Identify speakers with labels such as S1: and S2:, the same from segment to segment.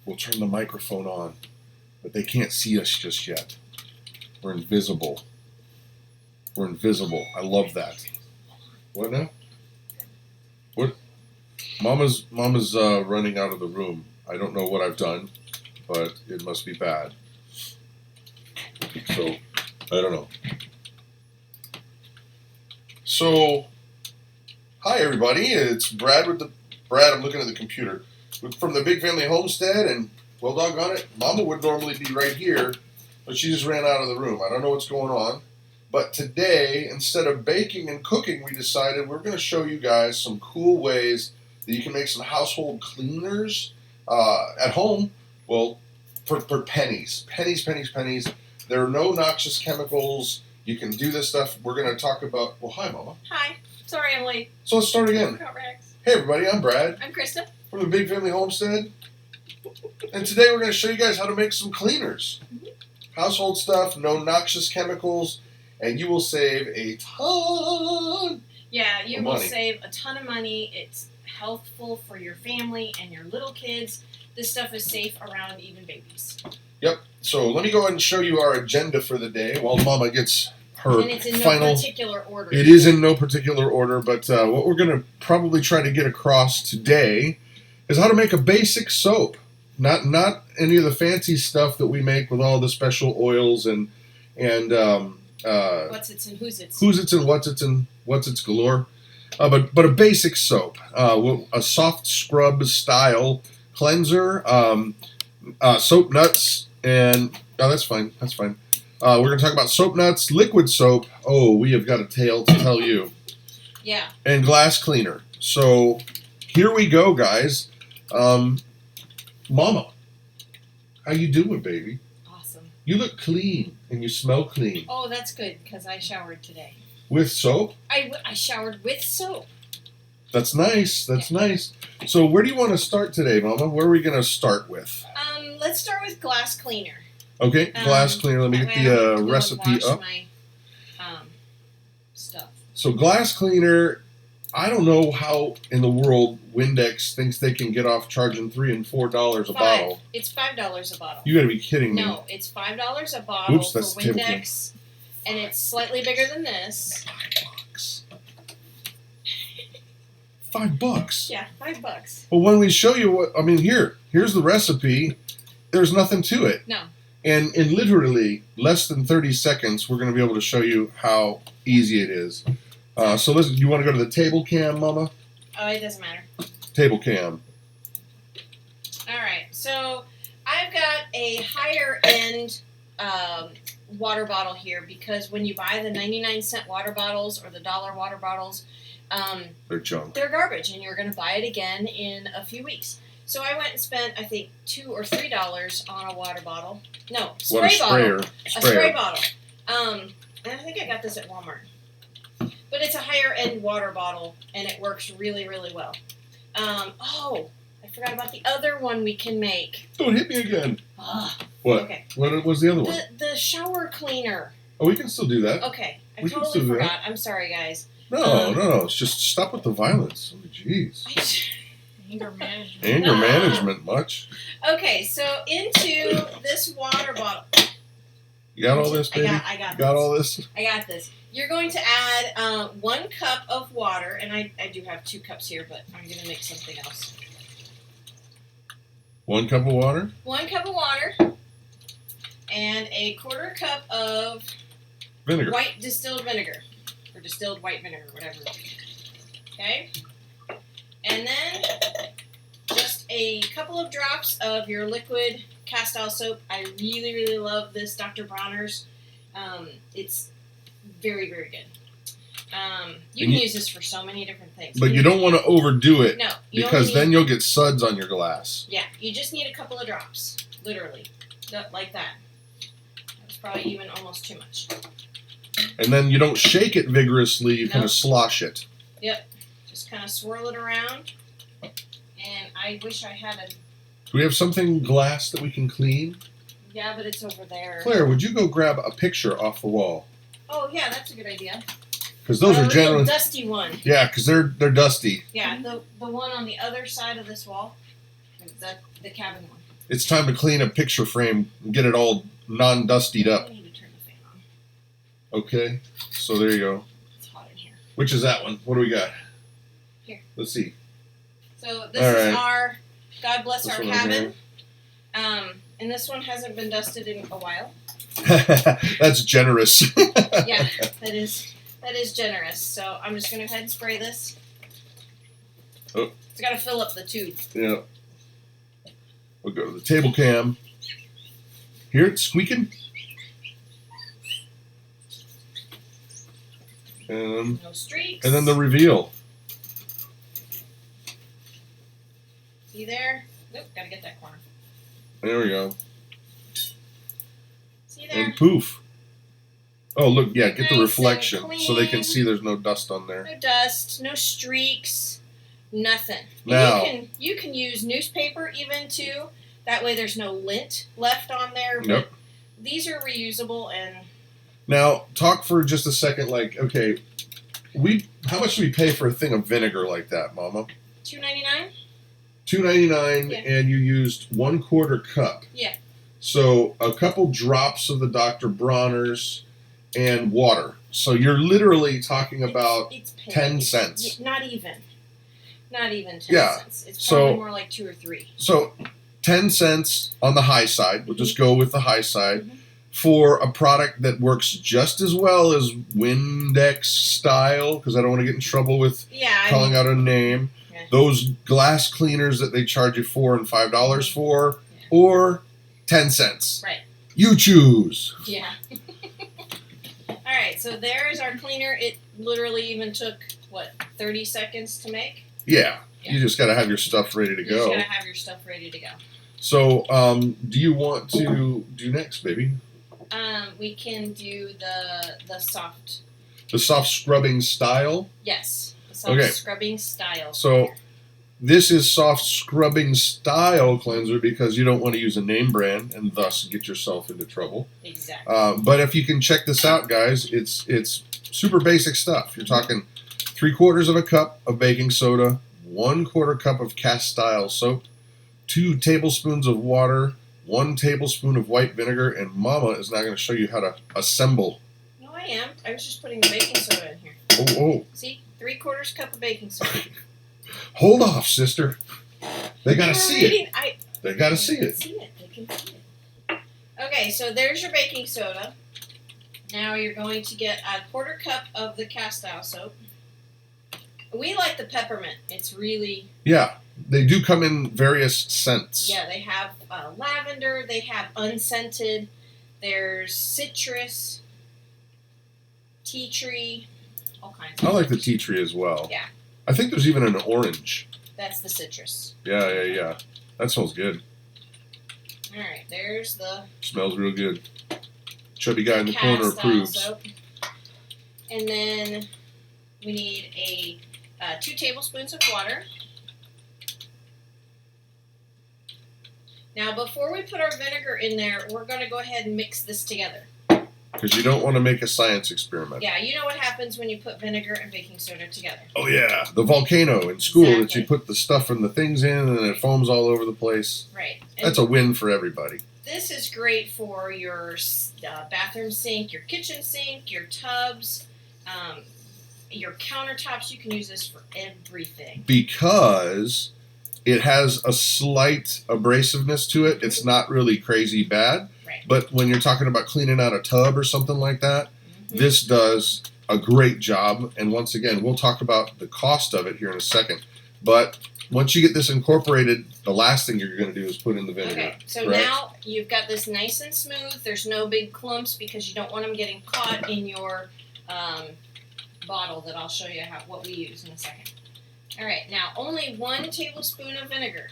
S1: we'll turn the microphone on, but they can't see us just yet. We're invisible. We're invisible. I love that. What now? What? Mama's running out of the room. I don't know what I've done, but it must be bad. So, I don't know. So, hi everybody. It's Brad Brad, I'm looking at the computer. From the Big Family Homestead, and well doggone it, Mama would normally be right here, but she just ran out of the room. I don't know what's going on. But today, instead of baking and cooking, we decided we're going to show you guys some cool ways that you can make some household cleaners at home. Well, for pennies. Pennies. There are no noxious chemicals. You can do this stuff. We're going to talk about... Well, hi, Mama.
S2: Hi. Sorry I'm late.
S1: So let's start again. Hey, everybody. I'm Brad.
S2: I'm Christa.
S1: From the Big Family Homestead. And today we're going to show you guys how to make some cleaners. Household stuff, no noxious chemicals, and you will save a ton.
S2: Yeah, you will
S1: money.
S2: save a ton of money. It's healthful for your family and your little kids. This stuff is safe around even babies.
S1: Yep. So let me go ahead and show you our agenda for the day while Mama gets her
S2: And it's in
S1: final...
S2: no particular order.
S1: It is in no particular order, but what we're going to probably try to get across today is how to make a basic soap. Not any of the fancy stuff that we make with all the special oils and
S2: what's its and who's its.
S1: Who's its and what's its galore. But a basic soap, a soft scrub style cleanser, soap nuts, and that's fine. We're going to talk about soap nuts, liquid soap. Oh, we have got a tale to tell you.
S2: Yeah.
S1: And glass cleaner. So here we go, guys. Mama, how you doing, baby?
S2: Awesome.
S1: You look clean and you smell clean.
S2: Oh, that's good because I showered today.
S1: With soap?
S2: I showered with soap.
S1: That's nice. Nice. So where do you want to start today, Mama? Where are we going to start with?
S2: Let's start with glass cleaner.
S1: Okay, glass cleaner. Let me get the recipe up.
S2: My, stuff.
S1: So glass cleaner, I don't know how in the world Windex thinks they can get off charging $3 and $4 a bottle.
S2: It's $5 a bottle.
S1: You got to be kidding me.
S2: No, it's $5 a bottle.
S1: Oops, that's
S2: for Windex, and it's slightly bigger than this.
S1: $5.
S2: Yeah, $5.
S1: Well, when we show you here's the recipe. There's nothing to it.
S2: No.
S1: And in literally less than 30 seconds, we're going to be able to show you how easy it is. So listen, you want to go to the table cam, Mama?
S2: Oh, it doesn't matter.
S1: Table cam.
S2: All right. So I've got a higher end water bottle here because when you buy the 99-cent water bottles or the dollar water bottles,
S1: they're junk.
S2: They're garbage, and you're going to buy it again in a few weeks. So I went and spent, I think, $2 or $3 on a water bottle. No, spray bottle. A spray bottle. And I think I got this at Walmart. But it's a higher end water bottle, and it works really, really well. Oh, I forgot about the other one we can make.
S1: Don't hit me again. What?
S2: Okay.
S1: What was the other one?
S2: The shower cleaner.
S1: Oh, we can still do that.
S2: Okay. I totally forgot. I'm sorry, guys.
S1: No. It's just stop with the violence. Oh, jeez.
S2: Anger management.
S1: Anger management, much.
S2: Okay, so into this water bottle.
S1: You got all this, baby?
S2: I got
S1: this. All this?
S2: I got this. You're going to add 1 cup of water, and I do have 2 cups here, but I'm going to make something else.
S1: 1 cup of water?
S2: 1 cup of water, and a 1/4 cup of
S1: vinegar.
S2: White distilled vinegar, or distilled white vinegar, whatever. Okay? And then just a couple of drops of your liquid cast-oil soap. I really, really love this Dr. Bronner's. It's very, very good. You can use this for so many different things.
S1: But you don't want to overdo it.
S2: No.
S1: Because then you'll get suds on your glass.
S2: Yeah, you just need a couple of drops. Literally. Like that. That's probably even almost too much.
S1: And then you don't shake it vigorously. You kind of slosh it.
S2: Yep. Just kind of swirl it around. And I wish I had a...
S1: Do we have something glass that we can clean?
S2: Yeah, but it's over there.
S1: Claire, would you go grab a picture off the wall?
S2: Oh, yeah, that's a good idea.
S1: Because those are generally...
S2: dusty one.
S1: Yeah, because they're dusty.
S2: Yeah, the one on the other side of this wall. The cabin one.
S1: It's time to clean a picture frame and get it all non-dustied up.
S2: I need to turn the fan on.
S1: Okay, so there you go.
S2: It's hot in here.
S1: Which is that one? What do we got?
S2: Here.
S1: Let's see.
S2: So this is our God Bless
S1: This
S2: Our
S1: one over
S2: Cabin. And this one hasn't been dusted in a while.
S1: That's generous.
S2: Yeah, that is generous. So I'm just gonna go ahead and spray this.
S1: Oh.
S2: It's gotta fill up the tube.
S1: Yeah. We'll go to the table cam. Hear it squeaking? And
S2: No streaks.
S1: then the reveal.
S2: See there? Nope, gotta get that corner.
S1: There we go.
S2: See there?
S1: And poof. Oh, look, yeah, get the
S2: Nice
S1: reflection
S2: and
S1: so they can
S2: clean.
S1: see there's no dust on there.
S2: No dust, no streaks, nothing.
S1: Now-
S2: You can use newspaper even too. That way there's no lint left on there. But
S1: Yep.
S2: these are reusable and
S1: Now, talk for just a second, like, okay, how much do we pay for a thing of vinegar like that, Mama?
S2: $2.99.
S1: $2.99,
S2: Yeah.
S1: and you used 1/4 cup.
S2: Yeah.
S1: So a couple drops of the Dr. Bronner's and water. So you're literally talking about
S2: it's
S1: 10 cents.
S2: Not even 10
S1: Yeah.
S2: cents. It's
S1: So-
S2: probably more like 2 or 3.
S1: So 10 cents on the high side. We'll just go with the high side.
S2: Mhm.
S1: For a product that works just as well as Windex style, because I don't want to get in trouble with
S2: Yeah.
S1: calling out a name.
S2: Yeah.
S1: Those glass cleaners that they charge you $4 and $5 for,
S2: Yeah.
S1: or 10 cents.
S2: Right.
S1: You choose.
S2: Yeah. All right. So there's our cleaner. It literally even took 30 seconds to make.
S1: Yeah.
S2: Yeah.
S1: You just got to have your stuff ready to
S2: You just
S1: go.
S2: gotta have your stuff ready to go.
S1: So, do you want to do next, baby?
S2: We can do the soft.
S1: The soft scrubbing style.
S2: Yes. The soft
S1: Okay.
S2: scrubbing style.
S1: So, this is soft scrubbing style cleanser because you don't want to use a name brand and thus get yourself into trouble.
S2: Exactly.
S1: But if you can check this out, guys, it's super basic stuff. You're talking 3/4 of a cup of baking soda, 1/4 cup of cast style soap, 2 tablespoons of water, 1 tablespoon of white vinegar, and Mama is now going to show you how to assemble.
S2: No, I am. I was just putting the baking soda in here.
S1: Oh,
S2: See, 3/4 cup of baking soda.
S1: hold off, sister. They got to
S2: They were
S1: see it.
S2: reading-
S1: They got to see
S2: They
S1: it.
S2: can see it. Okay, so there's your baking soda. Now you're going to get a 1/4 cup of the cast iron soap. We like the peppermint. It's really,
S1: Yeah, they do come in various scents.
S2: yeah, they have lavender, they have unscented, there's citrus, tea tree, all kinds of
S1: I like the tea tree as well.
S2: Yeah.
S1: I think there's even an orange.
S2: That's the citrus.
S1: Yeah. That smells good.
S2: Alright, there's the
S1: Smells real good. Chubby guy in the
S2: cast
S1: corner
S2: iron
S1: approves.
S2: soap. And then we need 2 tablespoons of water. Now, before we put our vinegar in there, we're going to go ahead and mix this together.
S1: Because you don't want to make a science experiment.
S2: Yeah, you know what happens when you put vinegar and baking soda together.
S1: Oh, yeah. The volcano in school that
S2: Exactly.
S1: you put the stuff and the things in and it foams all over the place.
S2: Right.
S1: That's a win for everybody.
S2: This is great for your bathroom sink, your kitchen sink, your tubs, your countertops. You can use this for everything.
S1: Because it has a slight abrasiveness to it. It's not really crazy bad.
S2: Right.
S1: But when you're talking about cleaning out a tub or something like that, this does a great job. And once again, we'll talk about the cost of it here in a second. But once you get this incorporated, the last thing you're going to do is put in the vinegar.
S2: Okay, so
S1: correct?
S2: now you've got this nice and smooth. There's no big clumps because you don't want them getting caught in your bottle that I'll show you what we use in a second. All right, now only 1 tablespoon of vinegar.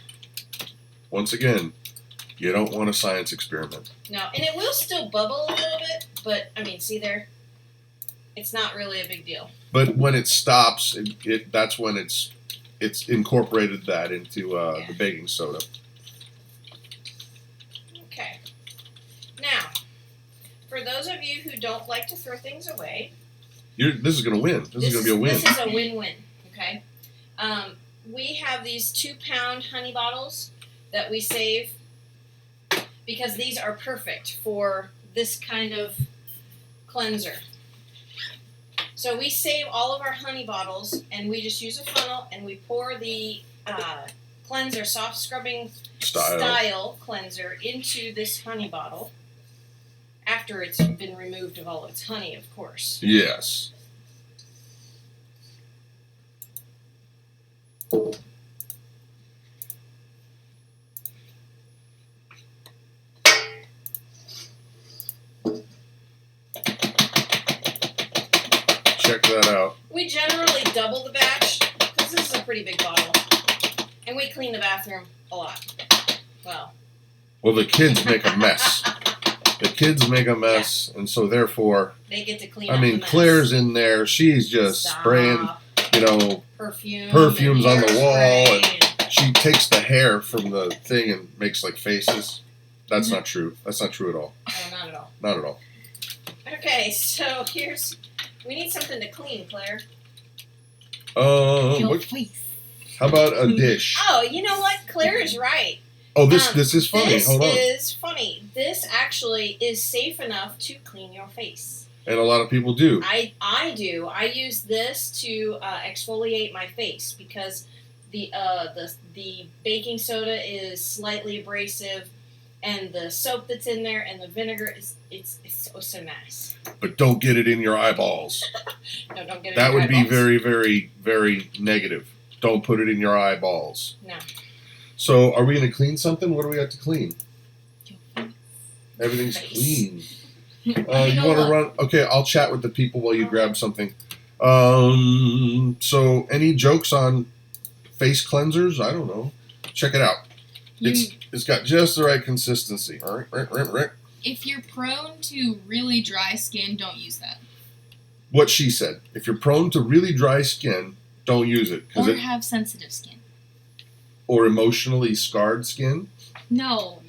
S1: Once again, you don't want a science experiment.
S2: No, and it will still bubble a little bit, but I mean, see there? It's not really a big deal.
S1: But when it stops, that's when it's incorporated that into the baking soda.
S2: Okay. Now, for those of you who don't like to throw things away,
S1: This is going to win. This is going to be a win.
S2: This is a win-win, okay? We have these 2-pound honey bottles that we save because these are perfect for this kind of cleanser. So we save all of our honey bottles, and we just use a funnel, and we pour the cleanser, soft scrubbing style cleanser into this honey bottle after it's been removed of all its honey, of course.
S1: Yes. Check that out.
S2: We generally double the batch because this is a pretty big bottle, and we clean the bathroom a lot.
S1: Well, the kids make a mess. The kids make a mess, and so therefore,
S2: they get to clean.
S1: I mean, Claire's in there. She's just spraying, perfumes on the wall, and she takes the hair from the thing and makes like faces. That's not true. That's not true at all.
S2: No, not at all.
S1: Not at all.
S2: Okay, so we need something to clean, Claire.
S1: How about a dish?
S2: Oh, you know what? Claire is right.
S1: Oh, this is funny. Hold on.
S2: This is funny. This actually is safe enough to clean your face.
S1: And a lot of people do.
S2: I do. I use this to exfoliate my face because the baking soda is slightly abrasive, and the soap that's in there and the vinegar it's so nice.
S1: But don't get it in your eyeballs.
S2: No, don't get it.
S1: That
S2: in your
S1: would be
S2: eyeballs.
S1: very, very, very negative. Don't put it in your eyeballs.
S2: No.
S1: So, are we going to clean something? What do we have to clean? Everything's
S2: Face.
S1: clean. You want to run? Okay, I'll chat with the people while you grab something. So, any jokes on face cleansers? I don't know. Check it out. It's got just the right consistency. All right.
S3: If you're prone to really dry skin, don't use that.
S1: What she said. If you're prone to really dry skin, don't use it.
S3: Or have sensitive skin.
S1: Or emotionally scarred skin.
S3: No.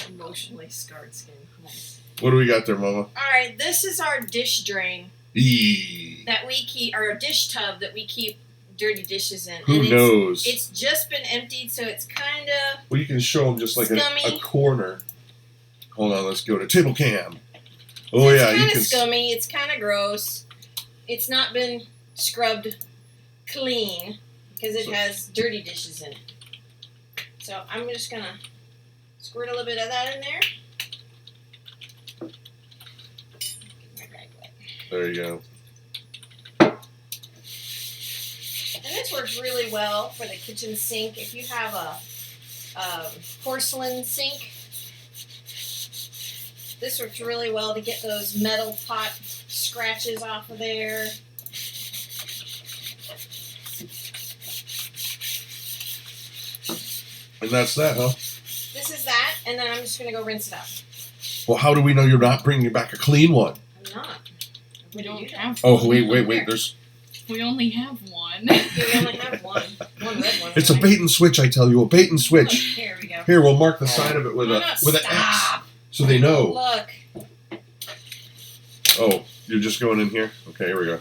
S2: Emotionally scarred skin. Nice.
S1: What do we got there, Mama?
S2: All right, this is our dish drain that we keep, our dish tub that we keep dirty dishes in.
S1: Who knows?
S2: It's just been emptied, so it's kind of.
S1: Well, you can show them just like a corner. Hold on, let's go to table cam. Oh
S2: it's
S1: yeah, you
S2: kind
S1: can.
S2: It's scummy. It's kind of gross. It's not been scrubbed clean because it has dirty dishes in it. So I'm just gonna squirt a little bit of that in there.
S1: There you go.
S2: And this works really well for the kitchen sink. If you have a porcelain sink, this works really well to get those metal pot scratches off of there.
S1: And that's that, huh?
S2: This is that, and then I'm just going to go rinse it out.
S1: Well, how do we know you're not bringing back a clean one?
S2: I'm not.
S3: We don't have
S1: Oh,
S3: one.
S1: wait. There's.
S3: We only have one.
S2: Yeah, we only have one red one.
S1: It's a bait and switch, I tell you, a bait and switch.
S2: Here we go.
S1: Here, we'll mark the side of it with an X, so they know.
S2: Look.
S1: Oh, you're just going in here? Okay, here we go.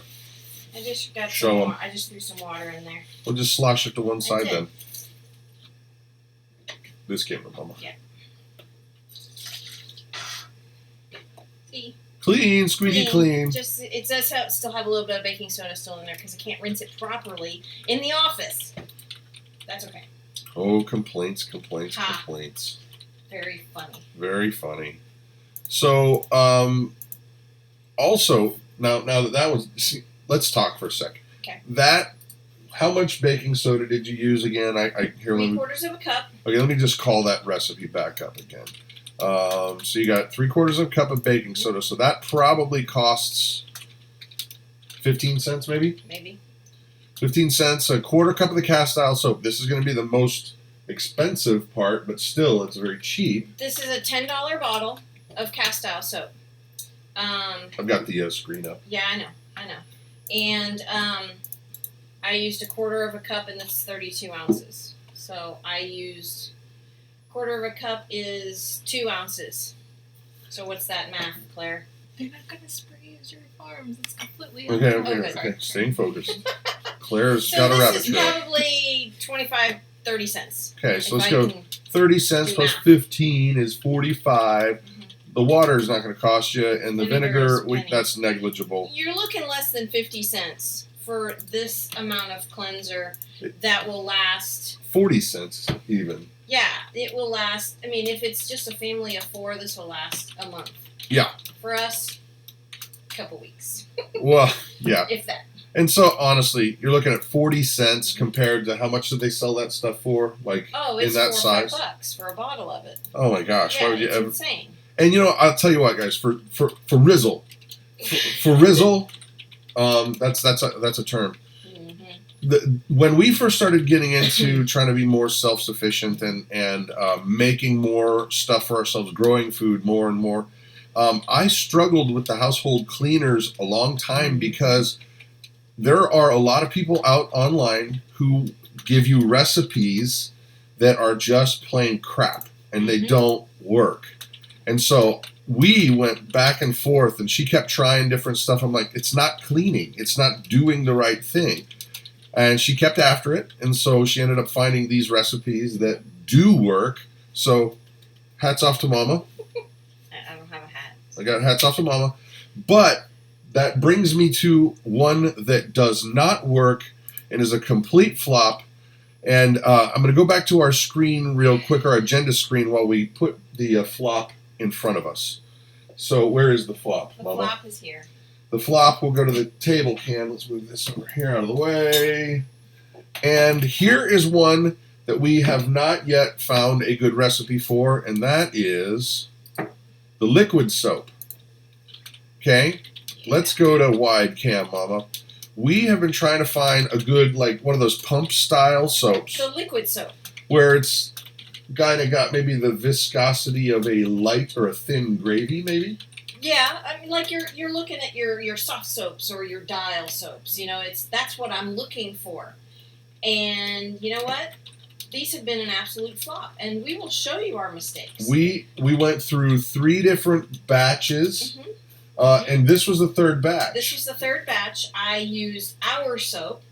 S2: I just got
S1: Show 'em.
S2: I just threw some water in there.
S1: We'll just slosh it to one side
S2: That's it.
S1: then. This camera, Mama.
S2: Yeah. See?
S1: Clean, squeaky clean.
S2: Just it does still have a little bit of baking soda still in there because I can't rinse it properly in the office. That's okay.
S1: Oh, complaints.
S2: Very funny.
S1: Very funny. So, also, now that was, see, let's talk for a second.
S2: Okay.
S1: How much baking soda did you use again? Here.
S2: 3/4 of a cup.
S1: Okay, let me just call that recipe back up again. So you got 3/4 of a cup of baking soda. So that probably costs 15 cents, maybe?
S2: Maybe.
S1: 15 cents, a 1/4 cup of the cast iron soap. This is going to be the most expensive part, but still, it's very cheap.
S2: This is a $10 bottle of cast iron soap.
S1: I've got the screen up.
S2: Yeah, I know. And I used a 1/4 of a cup, and that's 32 ounces. So I used 1/4 of a cup is 2 ounces. So what's that math, Claire?
S3: They're not going to spray as your farms. It's completely
S1: Okay. Staying focused. Claire's got a rabbit
S2: So
S1: trail.
S2: this is probably 25 30 cents.
S1: Okay, so
S2: If
S1: let's
S2: I
S1: go.
S2: can
S1: 30 cents
S2: do
S1: plus
S2: math.
S1: 15 is 45. The water is not going to cost you, and the
S2: Vinegar is
S1: vinegar,
S2: penny.
S1: that's negligible.
S2: You're looking less than 50 cents for this amount of cleanser that will last.
S1: 40 cents even.
S2: Yeah, it will last. I mean, if it's just a family of 4, this will last a month.
S1: Yeah.
S2: For us, a couple weeks.
S1: Well, yeah.
S2: If that.
S1: And so, honestly, you're looking at 40 cents compared to how much did they sell that stuff for? Like,
S2: It's
S1: in that
S2: $4 or
S1: size?
S2: $5 for a bottle of it.
S1: Oh my gosh.
S2: Yeah,
S1: Why would you
S2: it's
S1: ever?
S2: insane.
S1: And I'll tell you what, guys, for Rizzle, for Rizzle, that's a term. When we first started getting into trying to be more self-sufficient and making more stuff for ourselves, growing food more and more, I struggled with the household cleaners a long time because there are a lot of people out online who give you recipes that are just plain crap and they don't work. And so we went back and forth, and she kept trying different stuff. I'm like, it's not cleaning. It's not doing the right thing. And she kept after it, and so she ended up finding these recipes that do work. So hats off to Mama.
S2: I don't have a hat.
S1: I got hats off to Mama. But that brings me to one that does not work and is a complete flop. And I'm going to go back to our screen real quick, our agenda screen, while we put the flop in front of us. So where is the flop,
S2: The
S1: Mama?
S2: flop is here.
S1: The flop will go to the table can. Let's move this over here out of the way. And here is one that we have not yet found a good recipe for, and that is the liquid soap. Okay, let's go to wide cam, Mama. We have been trying to find a good, like one of those pump style soaps.
S2: The liquid soap.
S1: Where it's kind of got maybe the viscosity of a light or a thin gravy, maybe.
S2: Yeah, I mean, like you're looking at your soft soaps or your dial soaps. That's what I'm looking for. And you know what? These have been an absolute flop, and we will show you our mistakes.
S1: We went through 3 different batches, and this was the 3rd batch.
S2: This was the 3rd batch. I used our soap.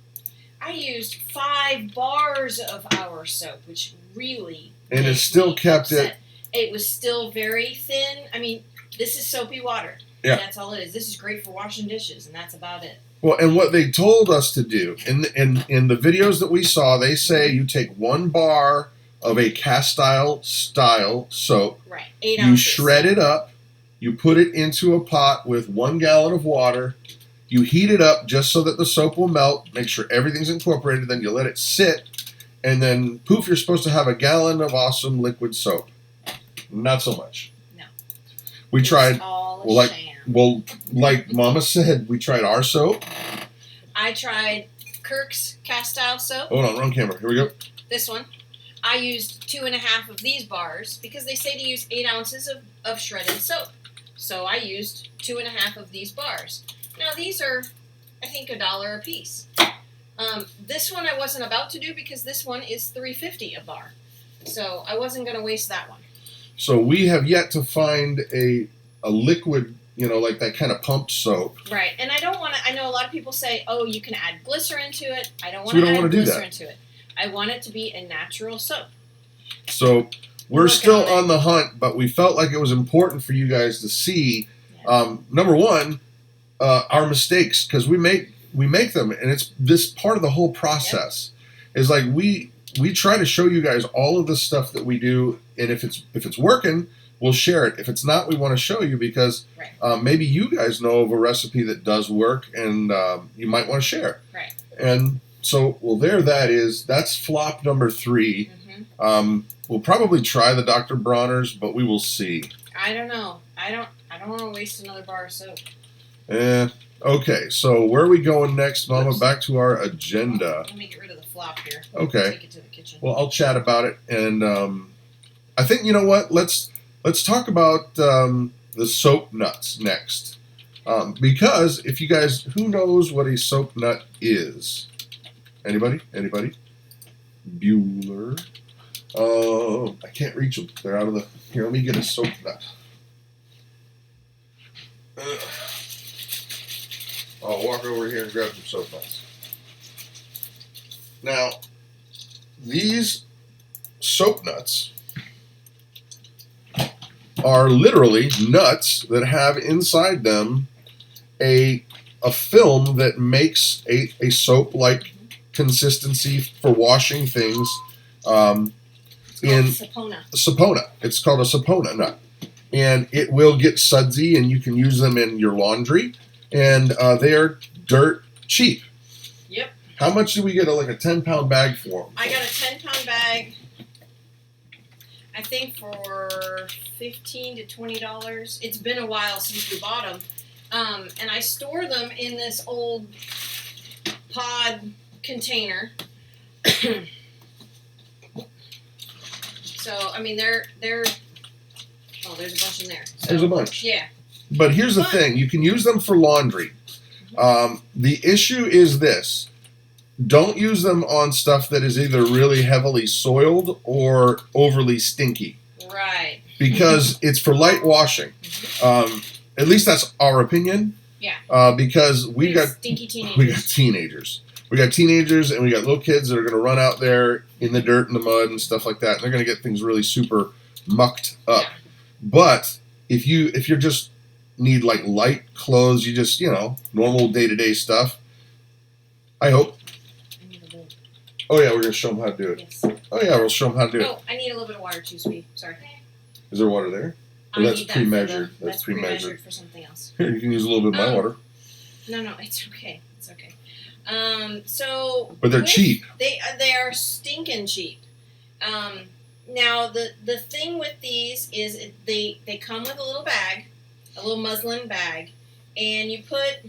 S2: I used 5 bars of our soap, which really
S1: and
S2: made
S1: it still
S2: me
S1: kept
S2: upset.
S1: it.
S2: It was still very thin. I mean, this is soapy water.
S1: Yeah.
S2: That's all it is. This is great for washing dishes, and that's about it.
S1: Well, and what they told us to do in the videos that we saw, they say you take 1 bar of a cast iron style soap.
S2: Right. 8
S1: You
S2: ounces.
S1: shred it up. You put it into a pot with 1 gallon of water. You heat it up just so that the soap will melt. Make sure everything's incorporated. Then you let it sit. And then, poof, you're supposed to have a gallon of awesome liquid soap. Not so much.
S2: No.
S1: We tried.
S2: All a
S1: Well,
S2: sham.
S1: like Mama said, we tried our soap.
S2: I tried Kirk's cast iron soap.
S1: Hold on, wrong camera. Here we go.
S2: This one. I used 2.5 of these bars because they say to use 8 ounces of shredded soap. So I used 2.5 of these bars. Now these are, I think, $1 a piece. This one I wasn't about to do because this one is $3.50 a bar. So I wasn't going to waste that one.
S1: So we have yet to find a liquid, like that kind of pump soap.
S2: Right, and I don't want to. I know a lot of people say, "Oh, you can add glycerin to it." I don't want
S1: we
S2: to
S1: don't
S2: add
S1: wanna do
S2: glycerin
S1: that.
S2: to it. I want it to be a natural soap.
S1: So we're
S2: working
S1: still
S2: on it.
S1: on the hunt, but we felt like it was important for you guys to see. Number one, our mistakes, because we make them, and it's this part of the whole process. Is like we try to show you guys all of the stuff that we do, and if it's working, we'll share it. If it's not, we want to show you because maybe you guys know of a recipe that does work, and you might want to share.
S2: Right.
S1: And so, that's flop number 3. We'll probably try the Dr. Bronner's, but we will see.
S2: I don't know. I don't want to waste another bar of soap.
S1: Okay, so where are we going next, Mama? Back to our agenda.
S2: Let me get rid of the flop here.
S1: Okay.
S2: Take it to the kitchen.
S1: Well, I'll chat about it, and I think you know what. Let's talk about the soap nuts next, because if you guys, who knows what a soap nut is? Anybody? Bueller. I can't reach them. They're out of the. Here, let me get a soap nut. I'll walk over here and grab some soap nuts. Now, these soap nuts are literally nuts that have inside them a film that makes a soap-like consistency for washing things. In sapona. It's called a sapona nut. And it will get sudsy, and you can use them in your laundry. And they are dirt cheap.
S2: Yep.
S1: How much do we get like a 10-pound bag for them?
S2: I got a 10-pound bag, I think for $15 to $20. It's been a while since we bought them. And I store them in this old pod container. So, I mean, they're oh, there's a bunch in there. So,
S1: there's a bunch.
S2: Yeah.
S1: But here's the thing. You can use them for laundry. The issue is this. Don't use them on stuff that is either really heavily soiled or overly stinky.
S2: Right.
S1: Because it's for light washing. At least that's our opinion.
S2: Yeah.
S1: Because we got
S2: stinky teenagers.
S1: We got teenagers. We got teenagers, and we got little kids that are going to run out there in the dirt and the mud and stuff like that. And they're going to get things really super mucked up.
S2: Yeah.
S1: But if you're just need like light clothes, you just normal day-to-day stuff. I hope.
S2: I need a bowl.
S1: Oh yeah, we're going to show them how to do it.
S2: Yes.
S1: Oh yeah, we'll show them how to do it.
S2: Oh, I need a little bit of water too, sweet. Sorry.
S1: Is there water there?
S2: I
S1: that's
S2: need that
S1: pre-measured.
S2: That's pre-measured for something else.
S1: Here, you can use a little bit of my water.
S2: No, it's okay. It's okay. So.
S1: But they're cheap.
S2: They are stinking cheap. Now the thing with these is they come with a little bag, a little muslin bag, and you put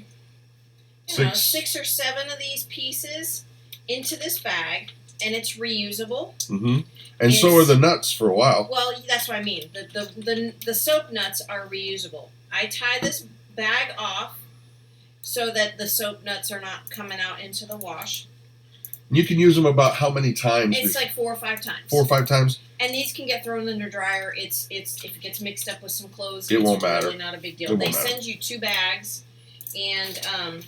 S2: 6 or 7 of these pieces into this bag, and it's reusable.
S1: Mm-hmm. And so are the nuts for a while.
S2: Well, that's what I mean. The soap nuts are reusable. I tie this bag off so that the soap nuts are not coming out into the wash.
S1: You can use them about how many times?
S2: It's like 4 or 5 times.
S1: 4 or 5 times?
S2: And these can get thrown in the dryer. It's if it gets mixed up with some clothes,
S1: it won't
S2: really
S1: matter.
S2: Not a big deal. They send you 2 bags, and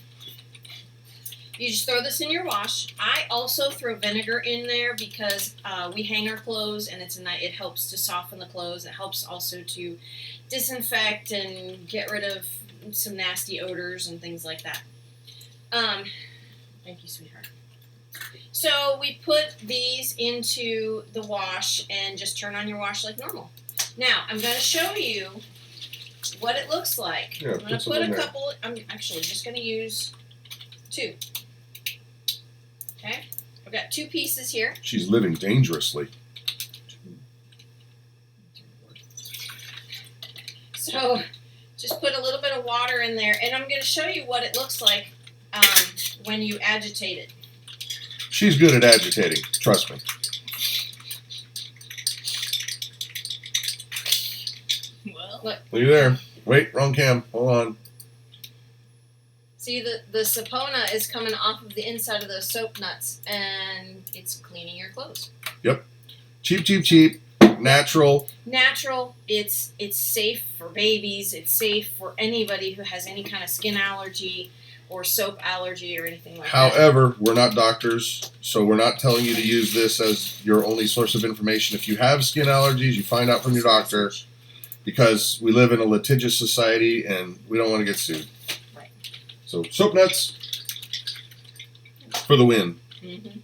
S2: you just throw this in your wash. I also throw vinegar in there because we hang our clothes, and it helps to soften the clothes. It helps also to disinfect and get rid of some nasty odors and things like that. Thank you, sweetheart. So we put these into the wash and just turn on your wash like normal. Now, I'm going to show you what it looks like.
S1: Yeah,
S2: I'm going to put a couple. I'm actually just going to use 2. Okay? I've got 2 pieces here.
S1: She's living dangerously.
S2: So just put a little bit of water in there, and I'm going to show you what it looks like when you agitate it.
S1: She's good at agitating, trust me.
S3: Well,
S2: Look
S1: at there. Wait, wrong cam. Hold on.
S2: See, the sapona is coming off of the inside of those soap nuts, and it's cleaning your clothes.
S1: Yep. Cheap, cheap, cheap. Natural.
S2: Natural. It's safe for babies. It's safe for anybody who has any kind of skin allergy or soap allergy or anything like that.
S1: However, we're not doctors, so we're not telling you to use this as your only source of information. If you have skin allergies, you find out from your doctor, because we live in a litigious society and we don't want to get sued.
S2: Right.
S1: So soap nuts for the win.
S2: Mm-hmm.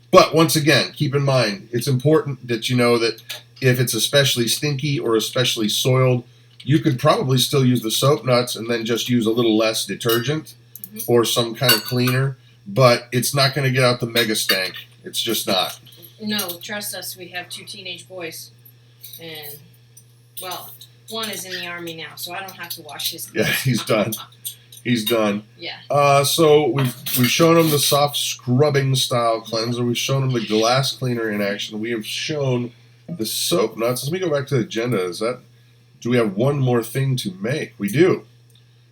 S1: But once again, keep in mind, it's important that you know that if it's especially stinky or especially soiled, you could probably still use the soap nuts and then just use a little less detergent or some kind of cleaner, but it's not going to get out the mega stank. It's just not.
S2: No, trust us, we have 2 teenage boys. And, well, one is in the Army now, so I don't have to wash his clothes.
S1: Yeah, he's done. He's done.
S2: Yeah.
S1: So we've shown him the soft scrubbing style cleanser. We've shown him the glass cleaner in action. We have shown the soap nuts. Let me go back to the agenda. Do we have one more thing to make? We do.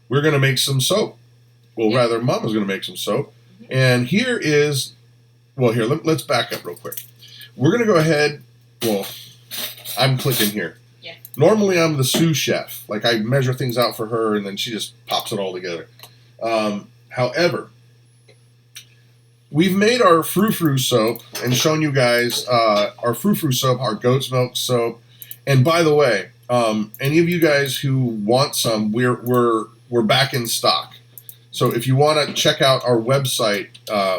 S1: We're going to make some soap. Well, rather, Mama's going to make some soap. And here is, well, here, let's back up real quick. We're going to go ahead, well, I'm clicking here.
S2: Yeah.
S1: Normally, I'm the sous chef. Like, I measure things out for her, and then she just pops it all together. However, we've made our frou-frou soap and shown you guys our frou-frou soap, our goat's milk soap. And by the way, any of you guys who want some, we're back in stock. So if you want to check out our website,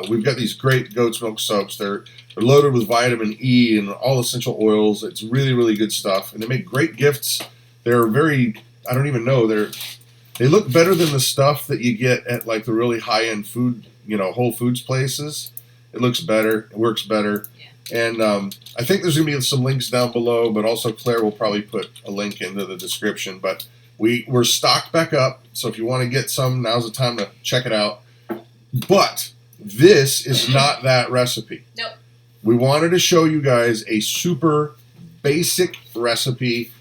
S1: we've got these great goat's milk soaps. They're loaded with vitamin E and all essential oils. It's really, really good stuff. And they make great gifts. They're very, I don't even know, they look better than the stuff that you get at like the really high-end food, Whole Foods places. It looks better. It works better. Yeah. And I think there's going to be some links down below, but also Claire will probably put a link into the description. But we're stocked back up, so if you want to get some, now's the time to check it out. But this is not that recipe.
S2: Nope.
S1: We wanted to show you guys a super basic recipe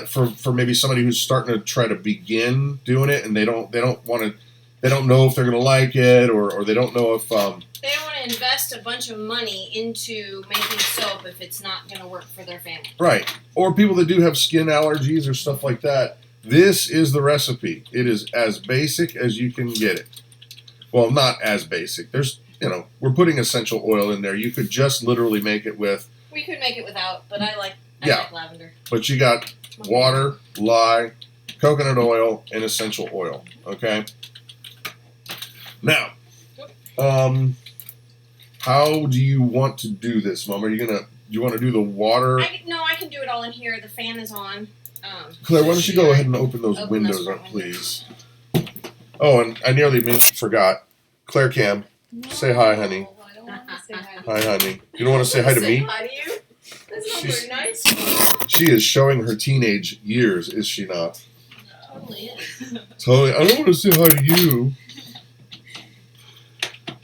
S1: for maybe somebody who's starting to try to begin doing it, and they don't know if they're going to like it, or they don't know if
S2: they don't want to invest a bunch of money into making soap if it's not going to work for their family.
S1: Right. Or people that do have skin allergies or stuff like that. This is the recipe. It is as basic as you can get it. Well, not as basic. There's, we're putting essential oil in there. You could just literally make it with.
S2: We could make it without, but I like lavender.
S1: But you got water, lye, coconut oil, and essential oil. Okay. Now, how do you want to do this, Mom? You want to do the water?
S2: No, I can do it all in here. The fan is on.
S1: Claire, why don't you go ahead and open those windows up, please? Oh, and I nearly forgot. Claire Cam, say hi, honey.
S3: I don't want to say hi.
S1: Hi, honey. You don't want to say hi to me?
S2: Hi to you? That's not very nice.
S1: She is showing her teenage years, is she not?
S2: Totally is.
S1: Totally. I don't want to say hi to you.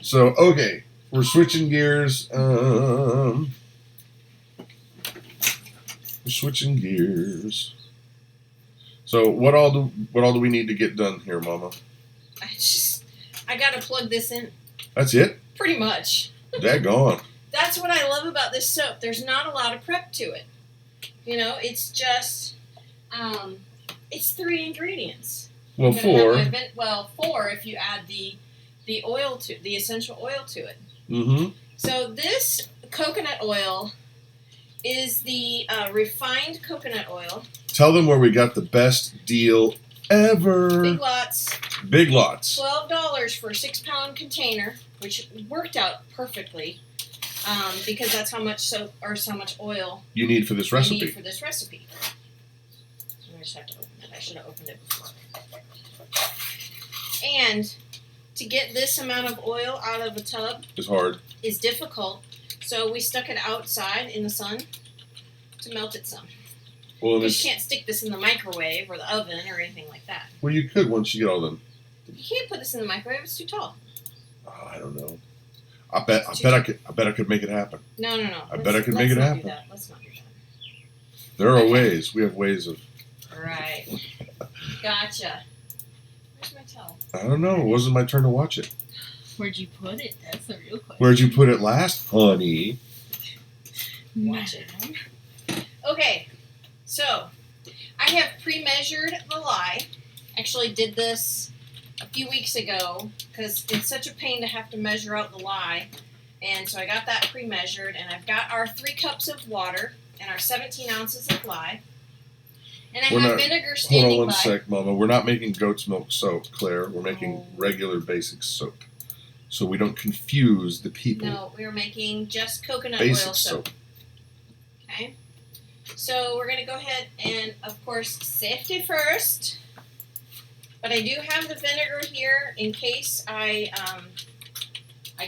S1: So, okay. We're switching gears. We're switching gears. So, what all do we need to get done here, Mama?
S2: I gotta plug this in.
S1: That's it?
S2: Pretty much.
S1: Daggone.
S2: That's what I love about this soap. There's not a lot of prep to it. It's just, it's 3 ingredients.
S1: Well, 4.
S2: 4 if you add the essential oil to it.
S1: Mm-hmm.
S2: So this coconut oil is the refined coconut oil.
S1: Tell them where we got the best deal ever.
S2: Big Lots.
S1: Big Lots.
S2: $12 for a 6-pound container, which worked out perfectly because that's how much soap or so much oil
S1: you need for this recipe.
S2: I just have to open it. I should have opened it before. And to get this amount of oil out of a tub is difficult. So we stuck it outside in the sun to melt it some.
S1: Well,
S2: you can't stick this in the microwave or the oven or anything like that.
S1: Well, you could once you get all done.
S2: You can't put this in the microwave. It's too tall.
S1: Oh, I don't know. I bet I could make it happen.
S2: No.
S1: I bet I could make it happen.
S2: Let's not do that.
S1: There are ways. We have ways of.
S2: Right. Gotcha. Where's my towel?
S1: I don't know. It wasn't my turn to watch it.
S3: Where'd you put it? That's the real question.
S1: Where'd you put it last, honey?
S2: Watch it. Okay. So, I have pre-measured the lye. Actually did this a few weeks ago because it's such a pain to have to measure out the lye. And so I got that pre-measured, and I've got our 3 cups of water and our 17 ounces of lye. And I have vinegar standing by.
S1: Hold on one sec, Mama. We're not making goat's milk soap, Claire. We're making regular basic soap. So we don't confuse the people.
S2: No, we're making just coconut
S1: basic
S2: oil soap. Okay. So we're going to go ahead and, of course, safety first. But I do have the vinegar here in case I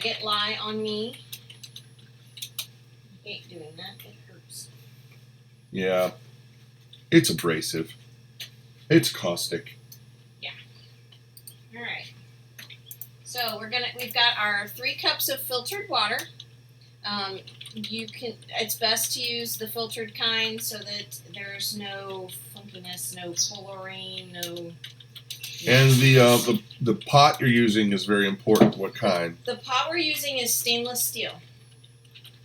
S2: get lye on me. I hate doing that. It hurts.
S1: Yeah. It's abrasive. It's caustic.
S2: Yeah. All right. So we've got our 3 cups of filtered water. It's best to use the filtered kind so that there's no funkiness, no chlorine, no.
S1: And the pot you're using is very important. What kind?
S2: The pot we're using is stainless steel.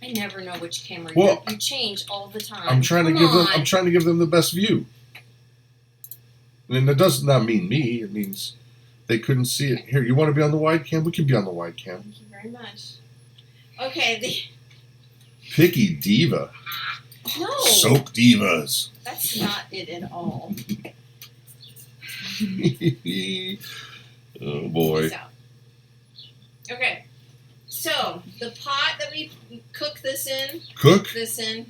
S2: I never know which camera you change all the time.
S1: I'm trying to give them the best view. And that does not mean me. It means They couldn't see it. Here, you want to be on the wide cam? We can be on the wide cam.
S2: Thank you very much. Okay, the
S1: Picky diva.
S2: no
S1: Soap divas.
S2: That's not it at all.
S1: Oh boy.
S2: Okay, so the pot that we cook this in.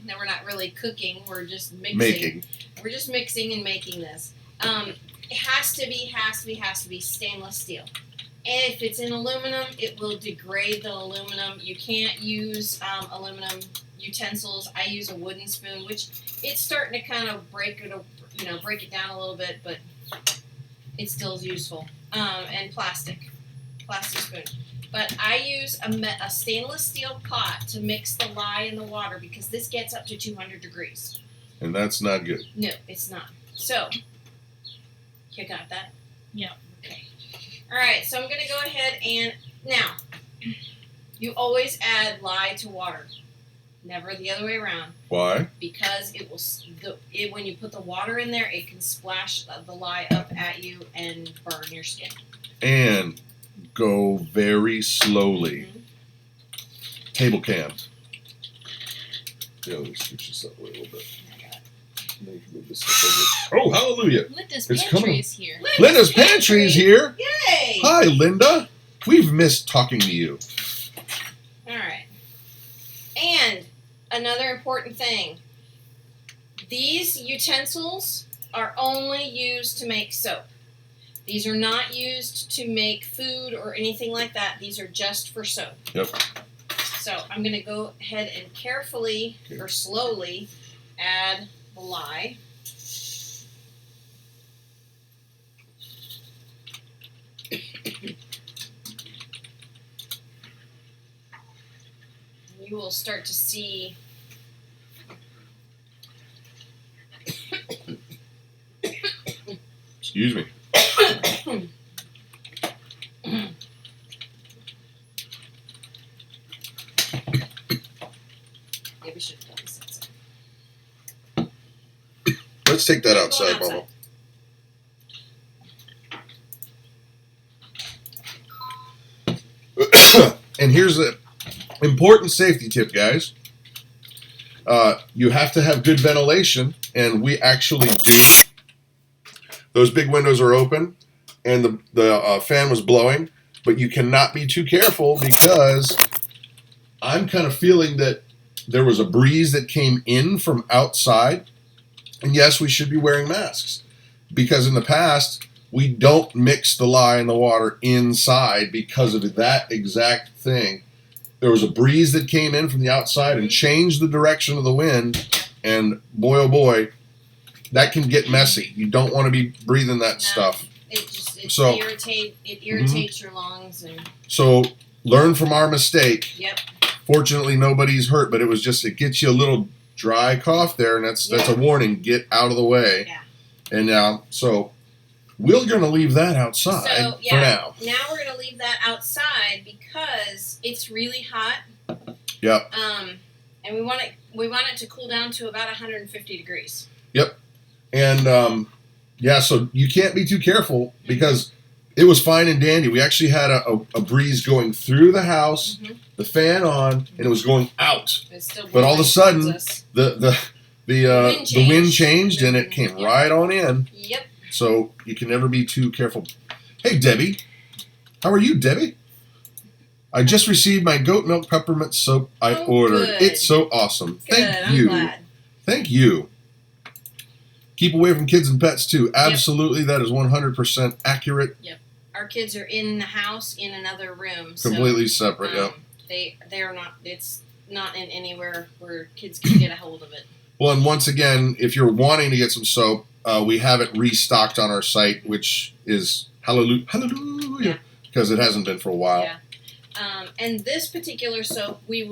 S2: No, we're not really cooking. We're just mixing. We're just mixing and making this. It has to be stainless steel. And if it's in aluminum, it will degrade the aluminum. You can't use aluminum utensils. I use a wooden spoon, which it's starting to kind of break it down a little bit, but it still is useful. And plastic spoon. But I use a stainless steel pot to mix the lye in the water because this gets up to 200 degrees.
S1: And that's not good.
S2: No, it's not. So, you got that?
S3: Yeah.
S2: Okay. All right, so I'm going to go ahead and now, you always add lye to water. Never the other way around.
S1: Why?
S2: Because when you put the water in there, it can splash the lye up at you and burn your skin.
S1: And go very slowly.
S2: Mm-hmm.
S1: Table cam. Yeah, let me switch this up a little bit. Now you can move this stuff over. Oh, hallelujah!
S3: Linda's
S1: It's
S3: pantry
S1: coming.
S3: is here.
S1: Linda's pantry is here.
S2: Yay!
S1: Hi, Linda. We've missed talking to you.
S2: All right. And another important thing. These utensils are only used to make soap. These are not used to make food or anything like that. These are just for soap.
S1: Yep.
S2: So I'm going to go ahead and carefully or slowly add the lye. You will start to see
S1: Excuse me.
S2: Yeah, we should have done this outside.
S1: Let's take that
S2: Going
S1: outside,
S2: outside.
S1: Mama. And here's the important safety tip, guys. You have to have good ventilation, and we actually do. Those big windows are open, and the fan was blowing, but you cannot be too careful because I'm kind of feeling that there was a breeze that came in from outside. And yes, we should be wearing masks because in the past, we don't mix the lye and the water inside because of that exact thing. There was a breeze that came in from the outside and changed the direction of the wind, and boy, oh boy, that can get messy. You don't want to be breathing that stuff.
S2: It irritates your lungs. And
S1: so learn from our mistake.
S2: Yep.
S1: Fortunately, nobody's hurt, but it gets you a little dry cough there, and that's a warning. Get out of the way.
S2: Yeah.
S1: And now, so we're going to leave that outside for now.
S2: Now we're going to leave that outside because it's really hot.
S1: Yep.
S2: And we want it to cool down to about 150 degrees.
S1: Yep. And so you can't be too careful because it was fine and dandy. We actually had a breeze going through the house, the fan on, and it was going out. But all of a sudden, the wind changed and it came right on in.
S2: Yep.
S1: So you can never be too careful. Hey, Debbie. How are you, Debbie? I just received my goat milk peppermint soap I ordered.
S2: Good.
S1: It's so awesome.
S2: Good.
S1: Thank you.
S2: I'm glad.
S1: Thank you. Keep away from kids and pets, too. Absolutely, that is 100% accurate.
S2: Yep. Our kids are in the house in another room.
S1: Completely separate, yep.
S2: They are not, it's not in anywhere where kids can get a hold of it.
S1: Well, and once again, if you're wanting to get some soap, we have it restocked on our site, which is hallelujah, because it hasn't been for a while.
S2: Yeah. And this particular soap, we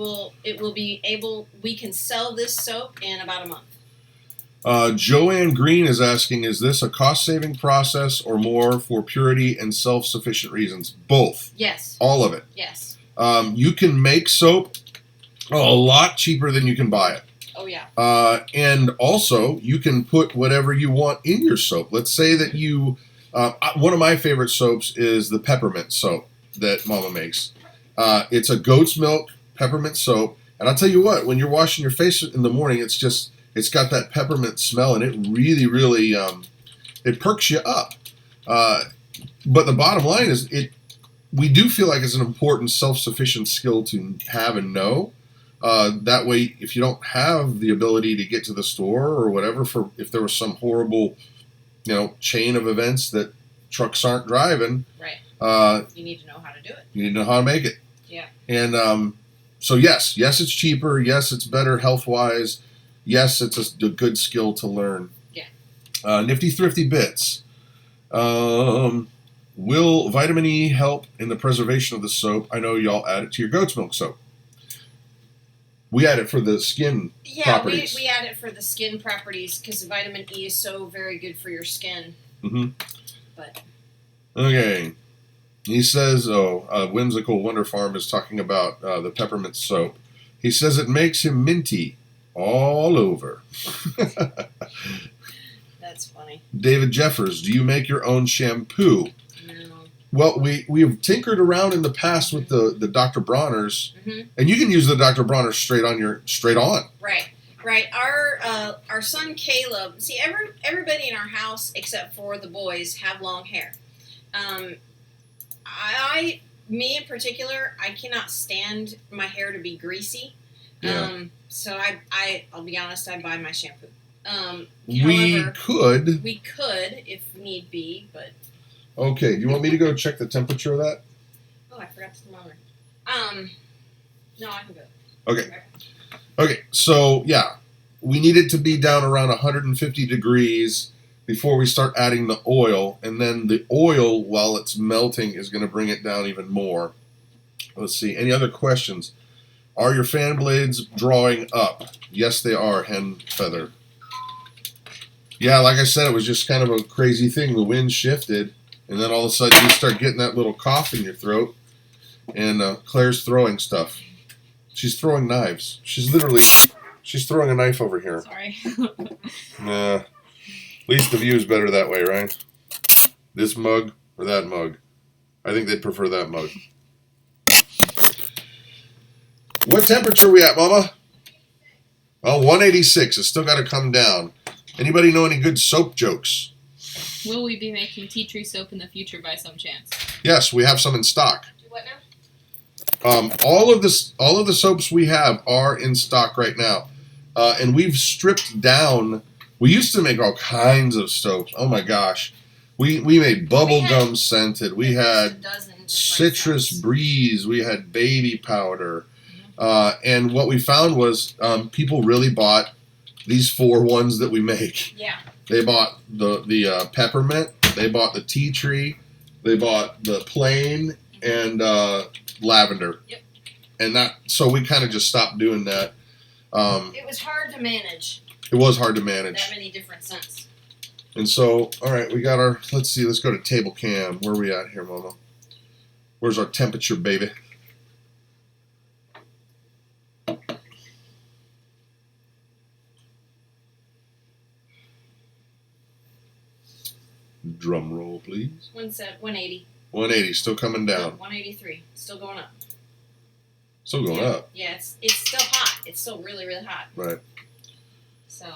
S2: can sell this soap in about a month.
S1: Joanne Green is asking, is this a cost-saving process or more for purity and self-sufficient reasons? Both.
S2: Yes.
S1: All of it.
S2: Yes.
S1: You can make soap a lot cheaper than you can buy it.
S2: Oh, yeah.
S1: And also, you can put whatever you want in your soap. Let's say that you One of my favorite soaps is the peppermint soap that Mama makes. It's a goat's milk peppermint soap, and I'll tell you what, when you're washing your face in the morning, it's got that peppermint smell, and it really, really it perks you up. But the bottom line is, we do feel like it's an important self-sufficient skill to have and know. That way, if you don't have the ability to get to the store or whatever, if there was some horrible, chain of events that trucks aren't driving,
S2: right? You need to know how to do it.
S1: You need to know how to make it.
S2: Yeah.
S1: And so yes, it's cheaper. Yes, it's better health-wise. Yes, it's a good skill to learn.
S2: Yeah.
S1: Nifty Thrifty Bits. Will vitamin E help in the preservation of the soap? I know y'all add it to your goat's milk soap. We add it for the skin properties.
S2: We add it for the skin properties because vitamin E is so very good for your skin.
S1: Mm-hmm.
S2: But
S1: okay. He says, Whimsical Wonder Farm is talking about the peppermint soap. He says it makes him minty all over.
S2: That's funny.
S1: David Jeffers, do you make your own shampoo?
S2: No.
S1: Well, we have tinkered around in the past with the Dr. Bronner's,
S2: mm-hmm.
S1: and you can use the Dr. Bronner's straight on.
S2: Right. Our son Caleb. See, everybody in our house except for the boys have long hair. Me in particular, I cannot stand my hair to be greasy.
S1: Yeah.
S2: So I'll be honest, I buy my shampoo.
S1: We could
S2: if need be, but.
S1: Okay, do you want me to go check the temperature of that?
S2: Oh, I forgot the thermometer. No, I can go.
S1: Okay, so yeah, we need it to be down around 150 degrees before we start adding the oil, and then the oil, while it's melting, is going to bring it down even more. Let's see, any other questions? Are your fan blades drawing up? Yes, they are, Hen Feather. Yeah, like I said, it was just kind of a crazy thing. The wind shifted, and then all of a sudden you start getting that little cough in your throat, and Claire's throwing stuff. She's throwing knives. She's throwing a knife over here.
S3: Sorry.
S1: Nah. At least the view is better that way, right? This mug or that mug? I think they'd prefer that mug. What temperature are we at, Mama? Oh, 186. It's still got to come down. Anybody know any good soap jokes?
S3: Will we be making tea tree soap in the future by some chance?
S1: Yes, we have some in stock.
S2: What now?
S1: All of the soaps we have are in stock right now, and we've stripped down. We used to make all kinds of soaps. Oh my gosh, we made bubblegum scented. We had citrus breeze. We had baby powder, and what we found was people really bought these 4 ones that we make.
S2: Yeah.
S1: They bought the peppermint. They bought the tea tree. They bought the plain and lavender.
S2: Yep.
S1: And so we kind of just stopped doing that.
S2: It was hard to manage.
S1: It was hard to manage.
S2: That many different scents.
S1: And so, all right, we got our. Let's see. Let's go to table cam. Where are we at here, Mama? Where's our temperature, baby? Drum roll, please.
S2: 180.
S1: 180, still coming down.
S2: No, 183, still going up.
S1: Still going up.
S2: Yeah, it's still hot. It's still really, really hot.
S1: Right.
S2: So.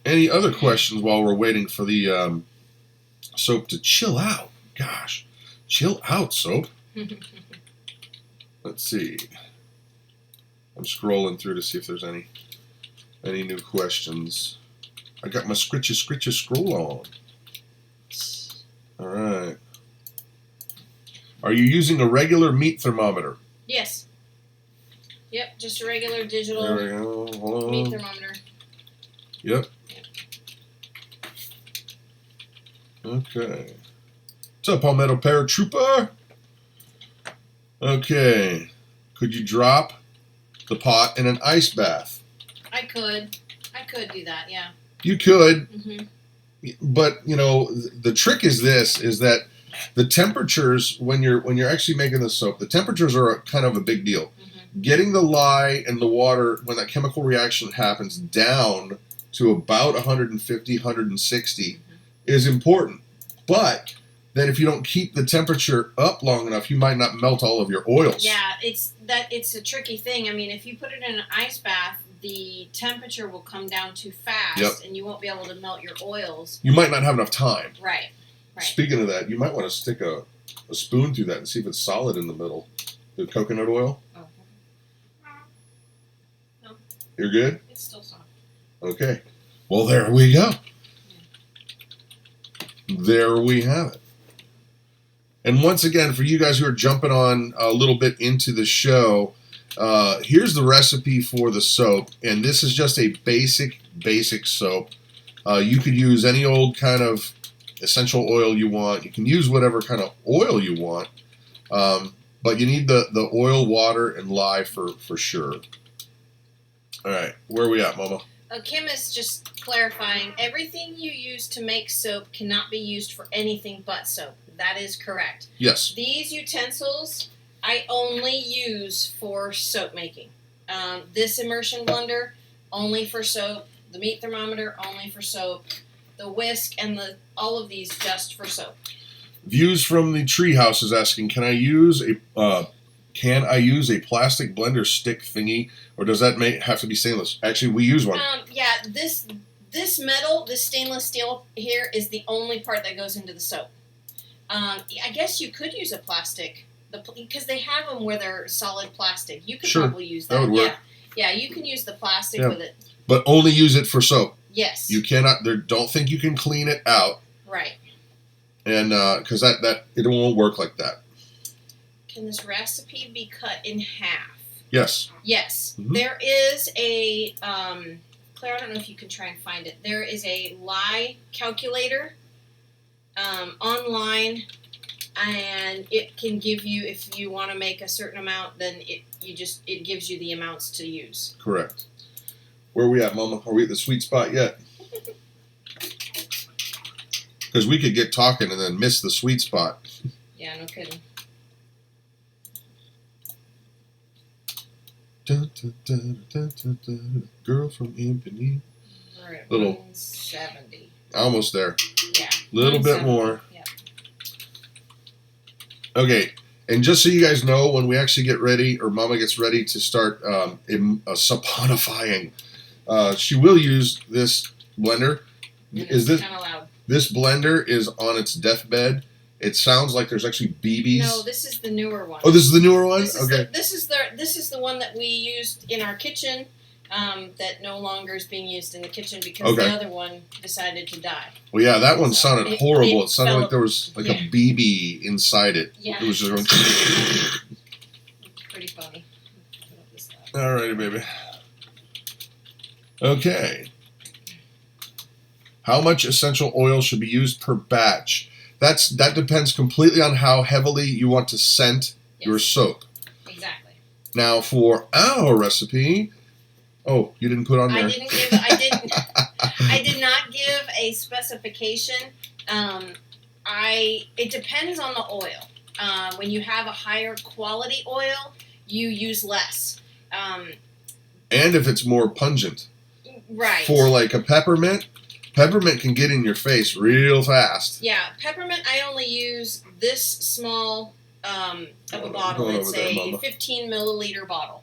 S1: Any other questions while we're waiting for the soap to chill out? Gosh, chill out, soap. Let's see. I'm scrolling through to see if there's any new questions. I got my scritcha scroll on. All right. Are you using a regular meat thermometer?
S2: Yes. Yep, just a regular digital
S1: There we go. Hold on.
S2: meat thermometer.
S1: Yep. Okay. What's up, Palmetto Paratrooper? Okay. Could you drop the pot in an ice bath?
S2: I could do that, yeah.
S1: You could.
S2: Mm-hmm.
S1: But, the trick is that the temperatures, when you're actually making the soap, the temperatures are kind of a big deal.
S2: Mm-hmm.
S1: Getting the lye and the water, when that chemical reaction happens, down to about 150, 160 is important. But then if you don't keep the temperature up long enough, you might not melt all of your oils.
S2: Yeah, it's a tricky thing. I mean, if you put it in an ice bath, the temperature will come down too fast, and you won't be able to melt your oils.
S1: You might not have enough time.
S2: Right.
S1: Speaking of that, you might want to stick a spoon through that and see if it's solid in the middle. The coconut oil.
S2: Oh. No.
S1: You're good?
S2: It's still soft.
S1: Okay. Well, there we go. There we have it. And once again, for you guys who are jumping on a little bit into the show, here's the recipe for the soap. And this is just a basic soap. You could use any old kind of essential oil you want. You can use whatever kind of oil you want. But you need the oil, water, and lye for sure. All right. Where are we at, Mama?
S2: Kim is just clarifying, everything you use to make soap cannot be used for anything but soap. That is correct.
S1: Yes.
S2: These utensils I only use for soap making. This immersion blender, only for soap. The meat thermometer, only for soap. The whisk and all of these just for soap.
S1: Views from the treehouse is asking, can I use a plastic blender stick thingy, or does that have to be stainless? Actually, we use one.
S2: Yeah, this metal, this stainless steel here is the only part that goes into the soap. I guess you could use a plastic, because they have them where they're solid plastic. You could probably use that.
S1: That would work.
S2: Yeah, you can use the plastic with it.
S1: But only use it for soap.
S2: Yes.
S1: You cannot. Don't think you can clean it out.
S2: Right.
S1: And because that it won't work like that.
S2: Can this recipe be cut in half?
S1: Yes.
S2: Yes.
S1: Mm-hmm.
S2: There is a Claire, I don't know if you can try and find it. There is a lye calculator online, and it can give you, if you want to make a certain amount, then it gives you the amounts to use.
S1: Correct. Where are we at, Mama? Are we at the sweet spot yet? Because we could get talking and then miss the sweet spot.
S2: Yeah, no kidding.
S1: Girl from Impany.
S2: We're at
S1: Little
S2: 170.
S1: Almost there.
S2: Yeah.
S1: Little bit more.
S2: Yeah.
S1: Okay, and just so you guys know, when we actually get ready, or Mama gets ready to start saponifying, she will use this blender.
S2: Is this kind of loud?
S1: This blender is on its deathbed. It sounds like there's actually BBs.
S2: No, this is the newer one.
S1: Oh, this is the newer one?
S2: Okay. This is the one that we used in our kitchen that no longer is being used in the kitchen because the other one decided to die.
S1: Well, yeah, that one sounded horrible. It sounded like there was like a BB inside it.
S2: Yeah.
S1: It was just going...
S2: Pretty funny.
S1: All righty, baby. Okay. How much essential oil should be used per batch? That depends completely on how heavily you want to scent your soap.
S2: Exactly.
S1: Now for our recipe, oh, you didn't put on there.
S2: I did not give a specification. It depends on the oil. When you have a higher quality oil, you use less.
S1: And if it's more pungent.
S2: Right.
S1: For like a peppermint can get in your face real fast.
S2: Yeah, peppermint, I only use this small of a bottle. It's a 15 milliliter bottle.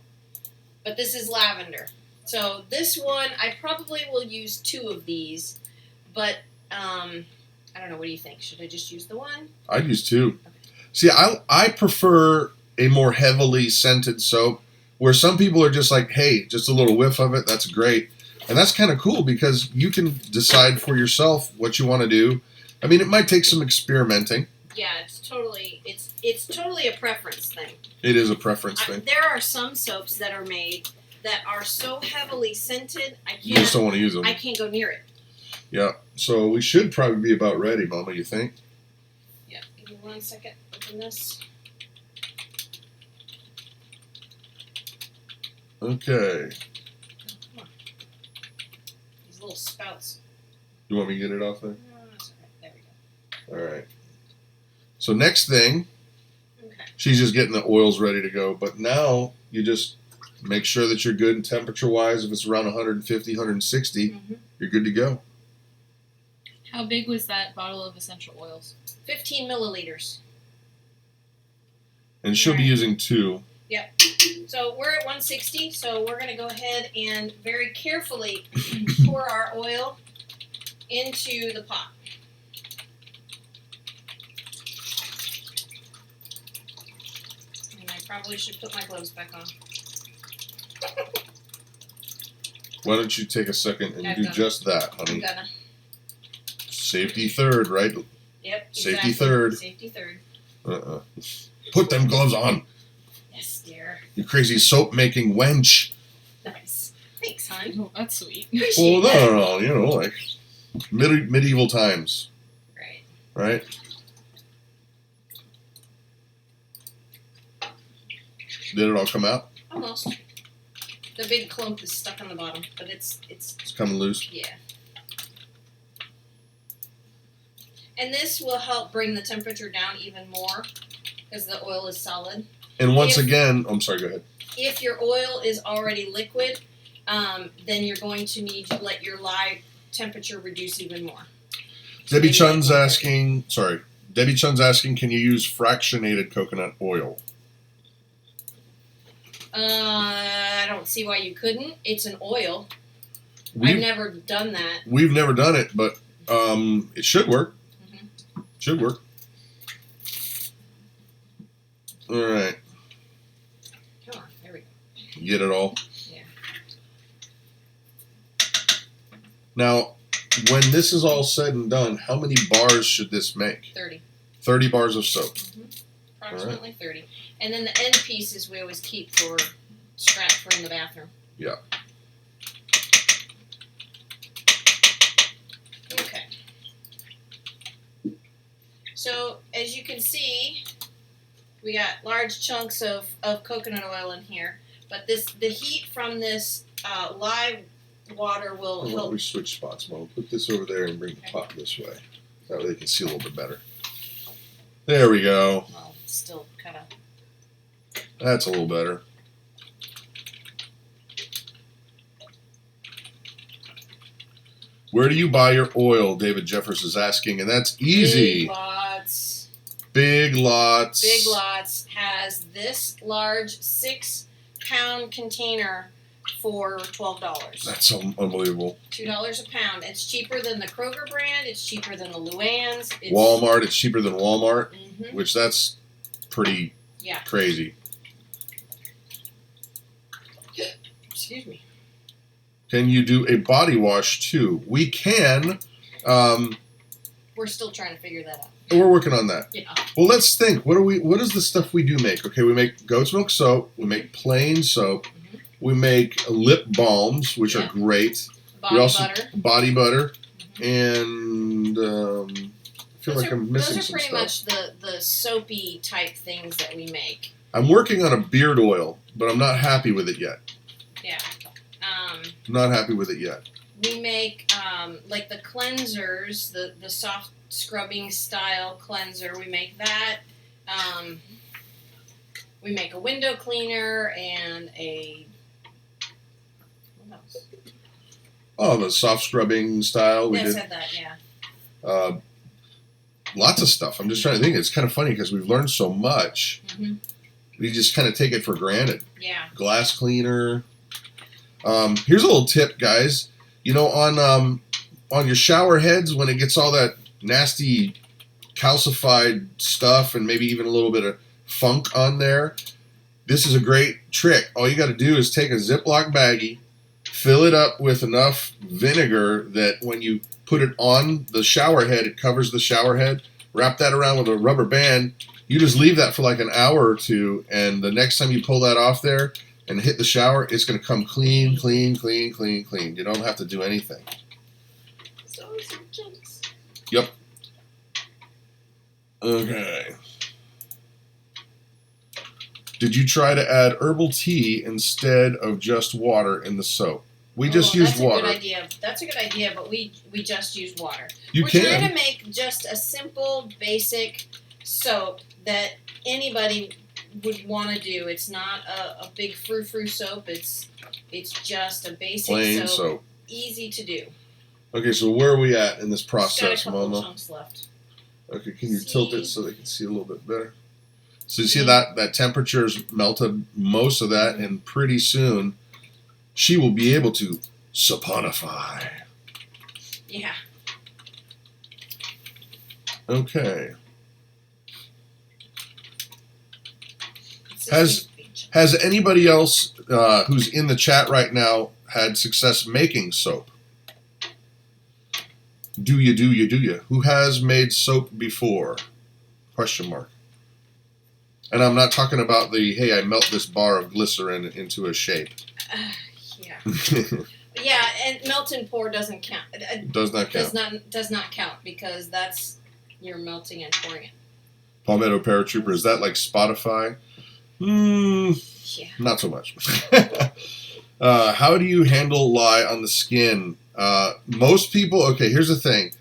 S2: But this is lavender. So this one, I probably will use 2 of these. But, I don't know, what do you think? Should I just use the one?
S1: I'd use 2. Okay. See, I prefer a more heavily scented soap, where some people are just like, hey, just a little whiff of it, that's great. And that's kind of cool because you can decide for yourself what you want to do. I mean, it might take some experimenting.
S2: Yeah, it's totally a preference thing.
S1: It is a preference thing.
S2: There are some soaps that are made that are so heavily scented,
S1: you just don't want to use them.
S2: I can't go near it.
S1: Yeah, so we should probably be about ready, Mama, you think?
S2: Yeah, give me 1 second. Open this.
S1: Okay.
S2: Little spouts.
S1: You want me to get it off there?
S2: No, that's all right. There we go.
S1: All right. So next thing, she's just getting the oils ready to go. But now you just make sure that you're good temperature-wise. If it's around 150, 160, you're good to go.
S3: How big was that bottle of essential oils?
S2: 15 milliliters.
S1: And she'll be using 2.
S2: Yep. So we're at 160, so we're going to go ahead and very carefully pour our oil into the pot. And I probably should put my gloves back on.
S1: Why don't you take a second and do just that, honey?
S2: I'm gonna.
S1: Safety third, right?
S2: Yep.
S1: Safety
S2: exactly.
S1: third.
S2: Safety third.
S1: Put them gloves on.
S2: Yes, dear.
S1: You crazy soap-making wench.
S2: Nice. Thanks, hon.
S3: Oh, that's sweet.
S2: Appreciate
S1: Well,
S2: that.
S1: no, you know, like medieval times,
S2: Right.
S1: right? Did it all come out?
S2: Almost. The big clump is stuck on the bottom, but it's
S1: It's coming loose.
S2: yeah. And this will help bring the temperature down even more because the oil is solid.
S1: And once again, I'm sorry, go ahead.
S2: If your oil is already liquid, then you're going to need to let your lye temperature reduce even more.
S1: Debbie Chun's asking, can you use fractionated coconut oil?
S2: I don't see why you couldn't. It's an oil. I've
S1: We've
S2: never done that.
S1: never done it, but it should work.
S2: Mm-hmm.
S1: Should work. All right.
S2: Come on, there we go.
S1: You get it all?
S2: Yeah.
S1: Now, when this is all said and done, how many bars should this make?
S2: 30.
S1: 30 bars of soap.
S2: Mm-hmm. Approximately 30. And then the end pieces we always keep for scrap for in the bathroom.
S1: Yeah.
S2: Okay. So, as you can see, we got large chunks of coconut oil in here. But the heat from this lye water will
S1: Why don't
S2: help.
S1: we switch spots? We'll put this over there and bring the pot this way. That way they can see a little bit better. There we go.
S2: Well, still kind of.
S1: That's a little better. Where do you buy your oil? David Jeffers is asking, and that's easy.
S2: Big Lots.
S1: Big Lots.
S2: Big Lots has this large 6-pound container for $12.
S1: That's unbelievable.
S2: $2 a pound. It's cheaper than the Kroger brand. It's cheaper than the Luann's. It's,
S1: Walmart, it's cheaper than Walmart,
S2: Mhm.
S1: which that's pretty
S2: Yeah.
S1: crazy.
S2: Excuse me.
S1: Can you do a body wash too? We can.
S2: We're still trying to figure that out.
S1: We're working on that.
S2: Yeah.
S1: Well, let's think. What is the stuff we do make? Okay, we make goat's milk soap. We make plain soap.
S2: Mhm.
S1: We make lip balms, which
S2: Yeah.
S1: are great.
S2: Body
S1: we also
S2: butter.
S1: body butter,
S2: Mhm.
S1: and I feel like I'm missing
S2: Those are
S1: some
S2: pretty
S1: stuff.
S2: much the soapy type things that we make.
S1: I'm working on a beard oil, but I'm not happy with it yet.
S2: Yeah.
S1: Not happy with it yet.
S2: We make like the cleansers, the soft scrubbing style cleanser. We make that. We make a window cleaner and a. What else?
S1: Oh, the soft scrubbing style. We
S2: I
S1: did
S2: said that, yeah.
S1: lots of stuff. I'm just trying to think. It's kind of funny because we've learned so much.
S2: Mm-hmm.
S1: We just kind of take it for granted.
S2: Yeah.
S1: Glass cleaner. Here's a little tip, guys. You know, on your shower heads, when it gets all that nasty calcified stuff and maybe even a little bit of funk on there, this is a great trick. All you got to do is take a Ziploc baggie, fill it up with enough vinegar that when you put it on the shower head, it covers the shower head. Wrap that around with a rubber band. You just leave that for like an hour or two, and the next time you pull that off there and hit the shower, it's going to come clean, clean, clean, clean, clean. You don't have to do anything.
S2: So some chunks.
S1: Yep. Okay. Did you try to add herbal tea instead of just water in the soap? We just used water.
S2: That's a good idea. That's a good idea, but we just use water.
S1: We're
S2: trying to make just a simple, basic soap that anybody would want to do. It's not a big frou-frou soap. It's just a basic
S1: plain
S2: soap,
S1: soap.
S2: easy to do.
S1: Okay, so where are we at in this
S2: Just
S1: process,
S2: got a couple
S1: Mama?
S2: chunks left.
S1: Okay, can you tilt it so they can see a little bit better? So you see
S2: Yeah.
S1: that temperature's melted most of that, and pretty soon she will be able to saponify.
S2: Yeah.
S1: Okay.
S2: Has
S1: Has anybody else who's in the chat right now had success making soap? Do you? Who has made soap before? Question mark. And I'm not talking about the, hey, I melt this bar of glycerin into a shape.
S2: Yeah. Yeah, and melt and pour doesn't count.
S1: Does not count.
S2: Does not count because that's you're melting and pouring it.
S1: Palmetto Paratrooper, is that like Spotify?
S2: Yeah.
S1: Not so much. How do you handle lye on the skin? Most people, okay, here's the thing.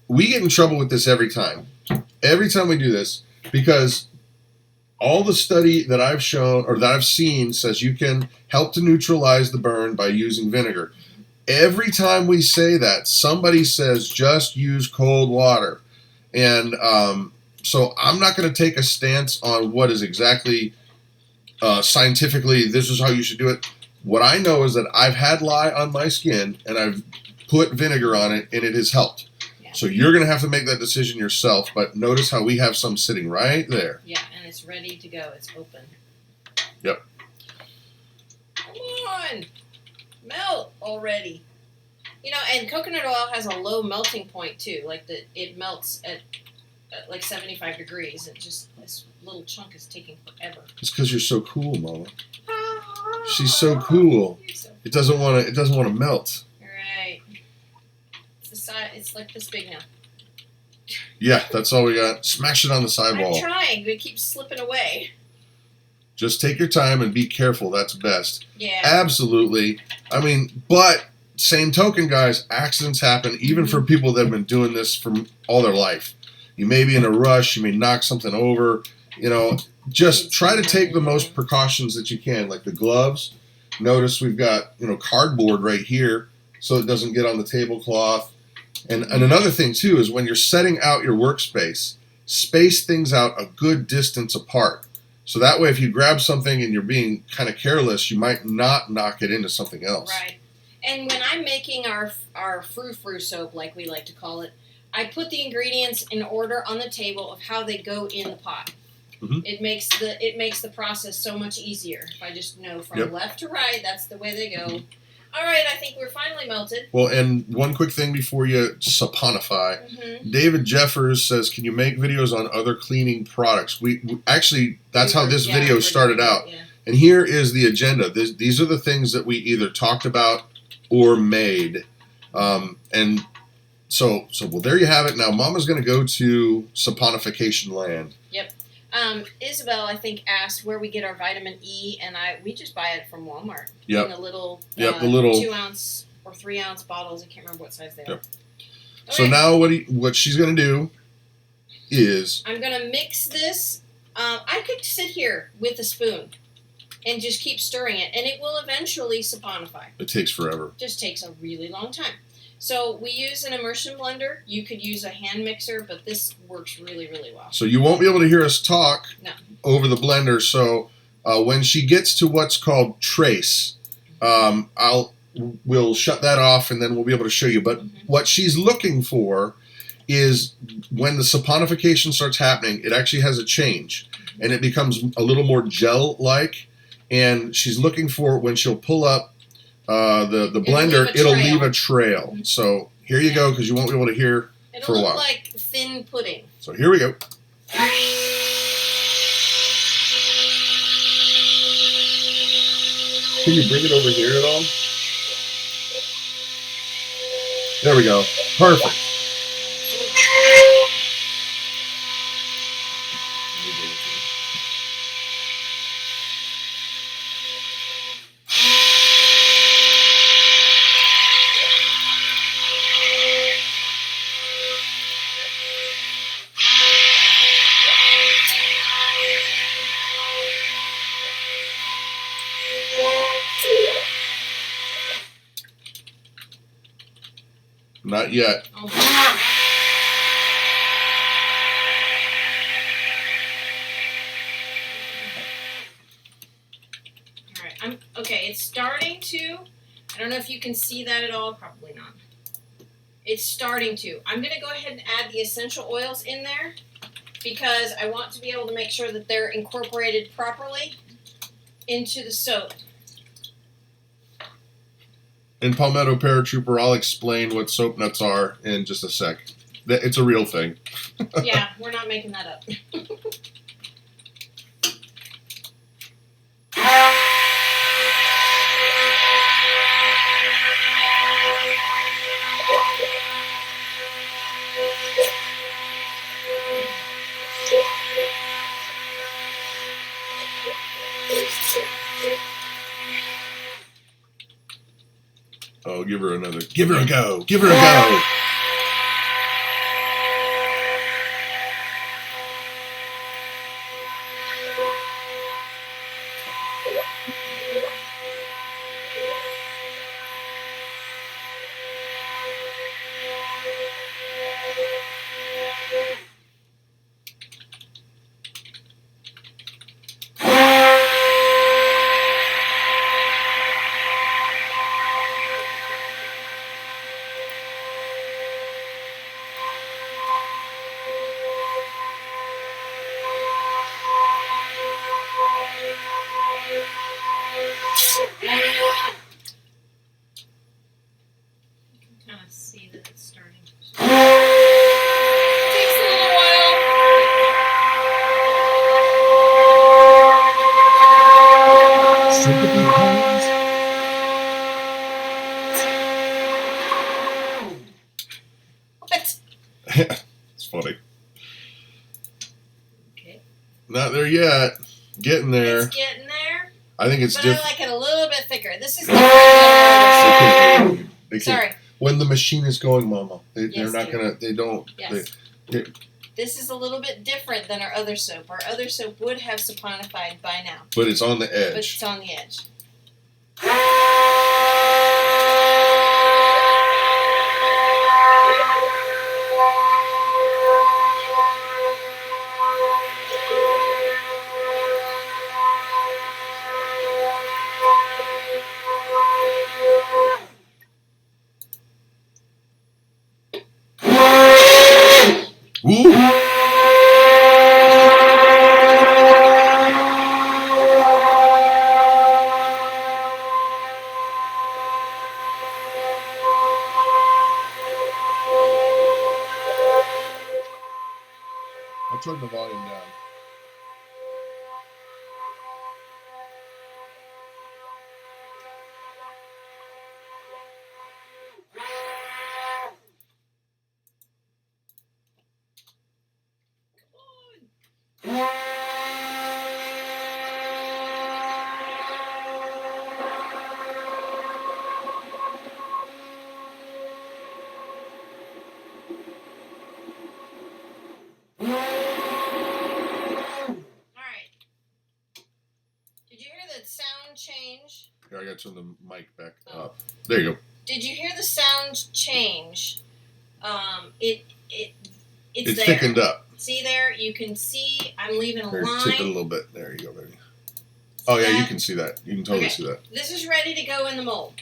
S1: We get in trouble with this every time. Every time we do this, because all the study that I've shown or that I've seen says you can help to neutralize the burn by using vinegar. Every time we say that, somebody says just use cold water. And so I'm not going to take a stance on what is exactly scientifically, this is how you should do it. What I know is that I've had lye on my skin and I've put vinegar on it and it has helped.
S2: Yeah.
S1: So you're going to have to make that decision yourself, but notice how we have some sitting right there.
S2: Yeah, and it's ready to go. It's open.
S1: Yep.
S2: Come on. Melt already. You know, and coconut oil has a low melting point too. Like it melts at like 75 degrees. It just, this little chunk is taking forever.
S1: It's because you're so cool, Mama. She's so cool. It doesn't want to melt.
S2: Right. It's the size. It's like this big now.
S1: Yeah, that's all we got. Smash it on the sidewall.
S2: I'm trying, but it keeps slipping away.
S1: Just take your time and be careful. That's best.
S2: Yeah.
S1: Absolutely. I mean, but same token, guys, accidents happen even for people that have been doing this for all their life. You may be in a rush. You may knock something over. You know, just try to take the most precautions that you can, like the gloves. Notice we've got, cardboard right here so it doesn't get on the tablecloth. And another thing, too, is when you're setting out your workspace, space things out a good distance apart. So that way, if you grab something and you're being kind of careless, you might not knock it into something else.
S2: Right. And when I'm making our frou-frou soap, like we like to call it, I put the ingredients in order on the table of how they go in the pot.
S1: Mm-hmm.
S2: It makes the process so much easier. If I just know from left to right, that's the way they go.
S1: Mm-hmm.
S2: All right, I think we're finally melted.
S1: Well, and one quick thing before you saponify.
S2: Mm-hmm.
S1: David Jeffers says, can you make videos on other cleaning products? We actually, that's how this video started out.
S2: Yeah.
S1: And here is the agenda. These are the things that we either talked about or made. And so well, there you have it. Now, Mama's going to go to saponification land.
S2: Yep. Isabel, I think, asked where we get our vitamin E, and we just buy it from Walmart.
S1: Yep.
S2: In the little,
S1: the little
S2: 2-ounce or 3-ounce bottles. I can't remember what size they are.
S1: Yep. So now what she's going to do is...
S2: I'm going to mix this. I could sit here with a spoon and just keep stirring it, and it will eventually saponify.
S1: It takes forever.
S2: It just takes a really long time. So we use an immersion blender. You could use a hand mixer, but this works really, really well.
S1: So you won't be able to hear us talk over the blender. So when she gets to what's called trace, we'll shut that off, and then we'll be able to show you. But what she's looking for is when the saponification starts happening, it actually has a change, and it becomes a little more gel-like. And she's looking for when she'll pull up the blender, it'll leave a trail. Mm-hmm. So here you go, because you won't be able to hear for a while.
S2: It'll look like thin pudding.
S1: So here we go. Can you bring it over here at all? There we go. Perfect. Not yet.
S3: Oh my.
S2: Alright, okay, it's starting to. I don't know if you can see that at all. Probably not. It's starting to. I'm going to go ahead and add the essential oils in there because I want to be able to make sure that they're incorporated properly into the soap.
S1: In Palmetto Paratrooper, I'll explain what soap nuts are in just a sec. It's a real thing.
S2: Yeah, we're not making that up.
S1: Oh, give her another. Give her a go. Give her a go.
S2: Kind of see that it's starting.
S3: Takes a little while.
S1: Sympathy calls.
S2: What?
S1: It's funny.
S2: Okay.
S1: Not there yet. Getting there.
S2: It's getting there.
S1: I think it's
S2: But
S1: different.
S2: I like it a little bit thicker. This is different. Sorry.
S1: When the machine is going, Mama, they're
S2: Yes,
S1: not
S2: dear.
S1: gonna. They don't.
S2: Yes. This is a little bit different than our other soap. Our other soap would have saponified by now,
S1: But it's on the
S2: but
S1: edge.
S2: it's on the edge.
S1: Woo! I'll turn the volume down.
S2: Alright. Did you hear the sound change?
S1: Here, I gotta turn the mic back up. There you go.
S2: Did you hear the sound change? It's
S1: It's
S2: there.
S1: thickened up.
S2: See there? You can see I'm leaving a
S1: Here,
S2: line.
S1: tip it a little bit. There you go, baby. Oh yeah, you can see that. You can totally
S2: Okay.
S1: see that.
S2: This is ready to go in the mold.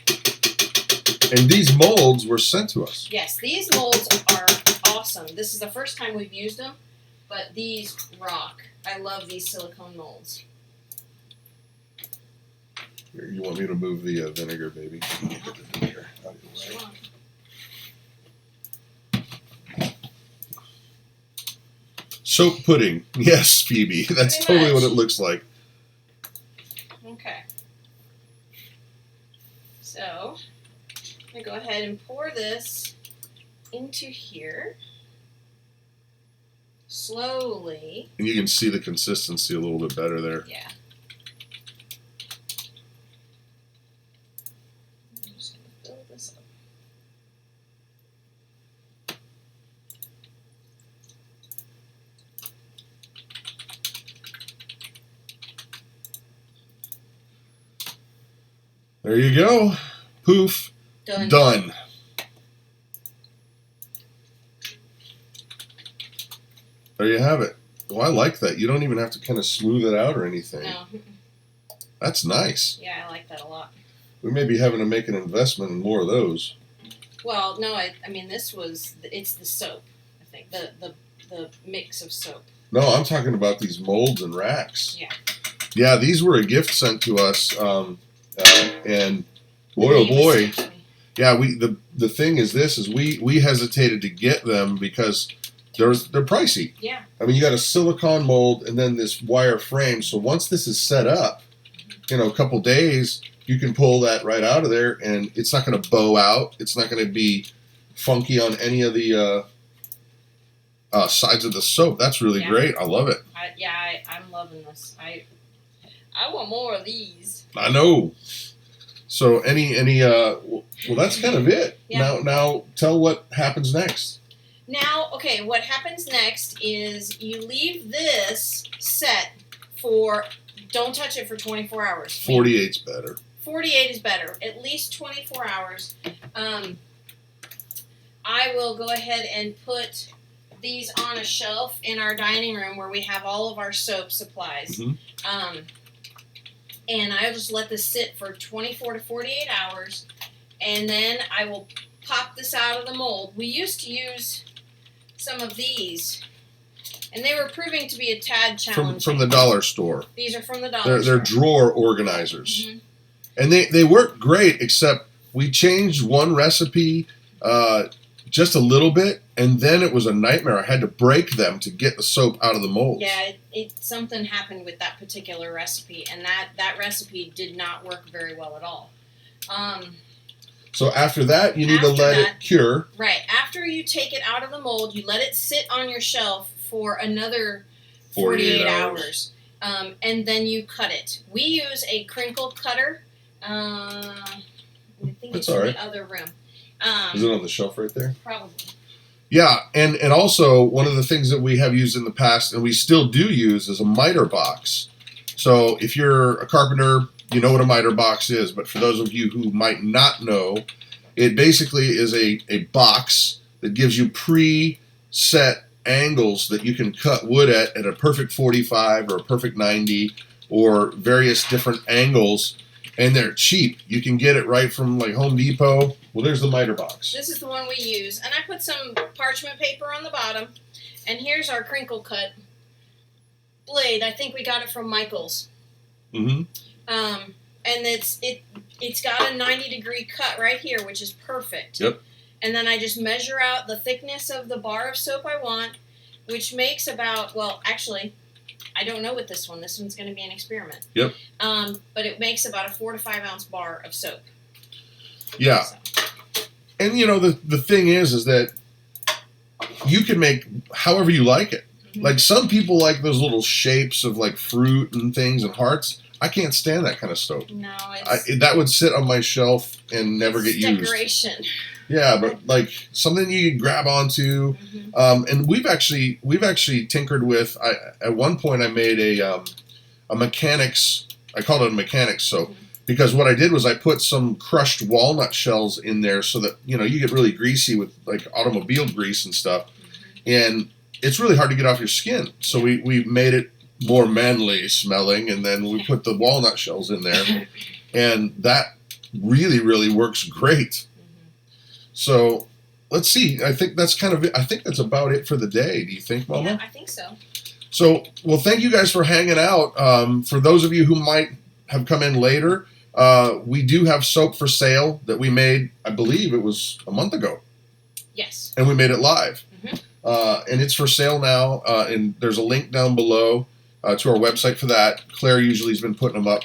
S1: And these molds were sent to us.
S2: Yes, these molds are awesome. This is the first time we've used them, but these rock. I love these silicone molds.
S1: Here, you want me to move the vinegar, baby? Get the vinegar out of the way.
S2: Sure.
S1: Soap pudding. Yes, Phoebe. That's
S2: Pretty
S1: totally what
S2: much.
S1: it looks like.
S2: Okay. So, I'm going to go ahead and pour this into here. Slowly.
S1: And you can see the consistency a little bit better there.
S2: Yeah. I'm just going to fill this up.
S1: There you go. Poof.
S2: Done.
S1: Done. There you have it. Well, I like that. You don't even have to kind of smooth it out or anything.
S2: No.
S1: That's nice.
S2: Yeah, I like that a lot.
S1: We may be having to make an investment in more of those.
S2: Well, no, I mean, it's the soap, I think, the mix of soap.
S1: No, I'm talking about these molds and racks.
S2: Yeah.
S1: Yeah, these were a gift sent to us, and boy, oh boy. Yeah, the thing is we hesitated to get them because they're pricey.
S2: Yeah.
S1: I mean, you got a silicone mold and then this wire frame. So once this is set up, a couple days, you can pull that right out of there, and it's not going to bow out. It's not going to be funky on any of the sides of the soap. That's really great. I love it.
S2: I'm loving this. I want more of these.
S1: I know. So well, that's kind of it.
S2: Yeah.
S1: Now tell what happens next.
S2: Now, okay, what happens next is you leave this set for, don't touch it for 24 hours.
S1: 48's better.
S2: 48 is better. At least 24 hours. I will go ahead and put these on a shelf in our dining room where we have all of our soap supplies.
S1: Mm-hmm.
S2: And I'll just let this sit for 24 to 48 hours, and then I will pop this out of the mold. We used to use some of these, and they were proving to be a tad challenging.
S1: From the dollar store.
S2: These are from the dollar store.
S1: They're drawer organizers.
S2: Mm-hmm.
S1: And they work great, except we changed one recipe just a little bit, and then it was a nightmare. I had to break them to get the soap out of the molds.
S2: Yeah, something happened with that particular recipe, and that recipe did not work very well at all.
S1: So after that, you need to let it cure.
S2: Right. After you take it out of the mold, you let it sit on your shelf for another 48 hours. And then you cut it. We use a crinkle cutter. I think it's in the other room.
S1: Is it on the shelf right there?
S2: Probably.
S1: Yeah, and also one of the things that we have used in the past, and we still do use, is a miter box. So if you're a carpenter, you know what a miter box is, but for those of you who might not know, it basically is a box that gives you pre-set angles that you can cut wood at a perfect 45 or a perfect 90 or various different angles, and they're cheap. You can get it right from like Home Depot. Well, there's the miter box.
S2: This is the one we use, and I put some parchment paper on the bottom, and here's our crinkle cut blade. I think we got it from Michael's.
S1: Mm-hmm.
S2: And it's got a 90-degree cut right here, which is perfect.
S1: Yep.
S2: And then I just measure out the thickness of the bar of soap I want, which makes about, well, actually, I don't know with this one. This one's going to be an experiment.
S1: Yep.
S2: But it makes about a 4 to 5 ounce bar of soap.
S1: Yeah.
S2: So.
S1: And the thing is that you can make however you like it. Mm-hmm. Like some people like those little shapes of like fruit and things and hearts. I can't stand that kind of soap.
S2: No,
S1: that would sit on my shelf and never get used.
S2: Decoration. Yeah,
S1: but like something you can grab onto. Mm-hmm. And we've actually tinkered with. At one point I made a mechanics. I called it a mechanics soap. Mm-hmm. Because what I did was I put some crushed walnut shells in there so that, you get really greasy with like automobile grease and stuff. Mm-hmm. And it's really hard to get off your skin. So we made it more manly smelling, and then we put the walnut shells in there. And that really, really works great. Mm-hmm. So let's see. I think that's kind of it. I think that's about it for the day. Do you think, Mama?
S2: Yeah, I think so.
S1: So, well, thank you guys for hanging out. For those of you who might have come in later, we do have soap for sale that we made, I believe it was a month ago.
S2: Yes.
S1: And we made it live.
S2: Mm-hmm.
S1: And it's for sale now, and there's a link down below to our website for that. Claire usually has been putting them up.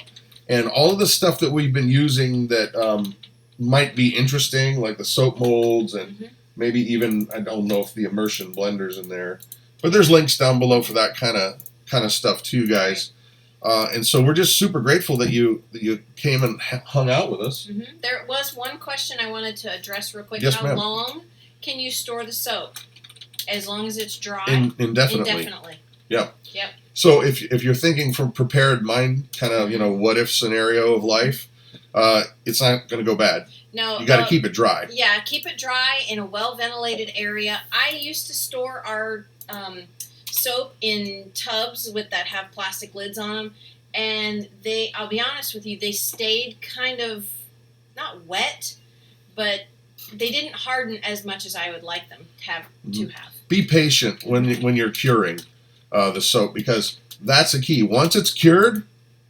S1: And all of the stuff that we've been using that might be interesting, like the soap molds and maybe even, I don't know if the immersion blender's in there. But there's links down below for that kind of stuff too, guys. And so we're just super grateful that you came and hung out with us.
S2: Mm-hmm. There was one question I wanted to address real quick.
S1: Yes,
S2: How
S1: ma'am.
S2: long can you store the soap? As long as it's dry?
S1: Indefinitely.
S2: Indefinitely.
S1: Yeah.
S2: Yep.
S1: So if you're thinking from prepared mind, kind of, what if scenario of life, it's not going to go bad.
S2: No.
S1: You got to keep it dry.
S2: Yeah, keep it dry in a well-ventilated area. I used to store our soap in tubs that have plastic lids on them, and I'll be honest with you, they stayed kind of not wet, but they didn't harden as much as I would like them to have.
S1: Be patient when you're curing the soap, because that's the key. Once it's cured,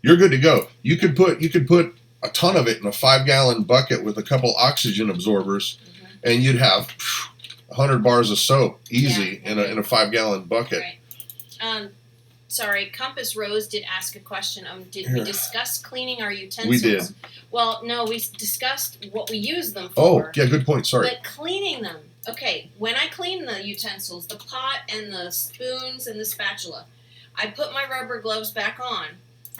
S1: you're good to go. You could put a ton of it in a 5-gallon bucket with a couple oxygen absorbers, and you'd have 100 bars of soap easy in a 5-gallon bucket.
S2: Right. Sorry, Compass Rose did ask a question. Did we discuss cleaning our utensils?
S1: We did.
S2: Well, no, we discussed what we use them for.
S1: Oh, yeah, good point. Sorry.
S2: But cleaning them. Okay, when I clean the utensils, the pot and the spoons and the spatula, I put my rubber gloves back on,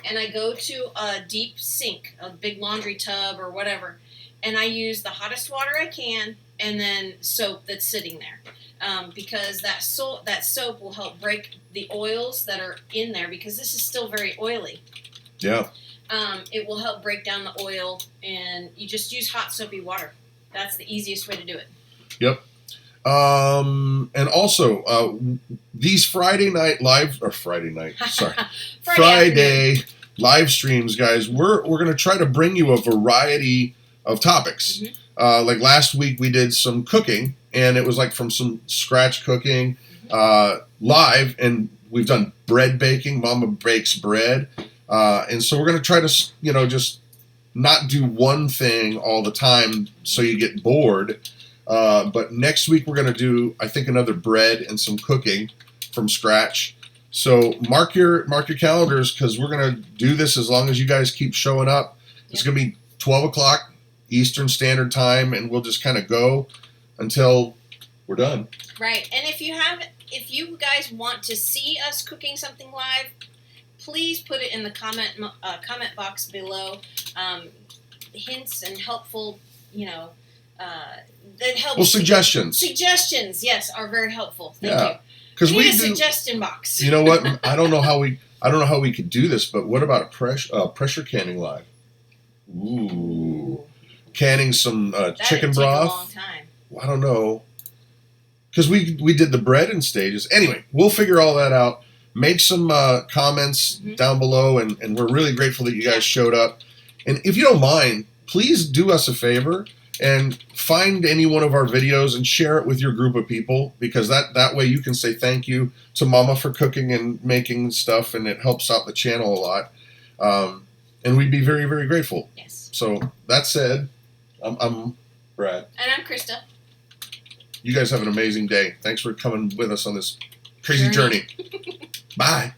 S2: and I go to a deep sink, a big laundry tub or whatever, and I use the hottest water I can and then soap that's sitting there. Because that soap will help break the oils that are in there, because this is still very oily.
S1: Yeah.
S2: It will help break down the oil, and you just use hot soapy water. That's the easiest way to do it.
S1: Yep. And also, these Friday live streams, guys, we're going to try to bring you a variety of topics. Like last week we did some cooking, and it was like from some scratch cooking, live, and we've done bread baking. Mama bakes bread. And so we're going to try to, just not do one thing all the time so you get bored. But next week we're going to do, I think, another bread and some cooking from scratch. So mark your calendars, because we're going to do this as long as you guys keep showing up. It's going to be 12 o'clock Eastern Standard Time, and we'll just kind of go until we're done.
S2: Right. And if you guys want to see us cooking something live, please put it in the comment box below. Hints and helpful, that helps.
S1: Well, suggestions.
S2: Suggestions, yes, are very helpful. Thank you.
S1: Because we
S2: need a
S1: do,
S2: suggestion box.
S1: You know what? I don't know how we could do this, but what about a pressure canning live? Ooh. Canning some chicken broth.
S2: Take a long time.
S1: Well, I don't know. Because we did the bread in stages. Anyway, we'll figure all that out. Make some comments down below, and we're really grateful that you guys showed up. And if you don't mind, please do us a favor and find any one of our videos and share it with your group of people, because that way you can say thank you to Mama for cooking and making stuff, and it helps out the channel a lot. And we'd be very, very grateful.
S2: Yes.
S1: So that said, I'm Brad.
S2: And I'm Christa.
S1: You guys have an amazing day. Thanks for coming with us on this crazy journey. Bye.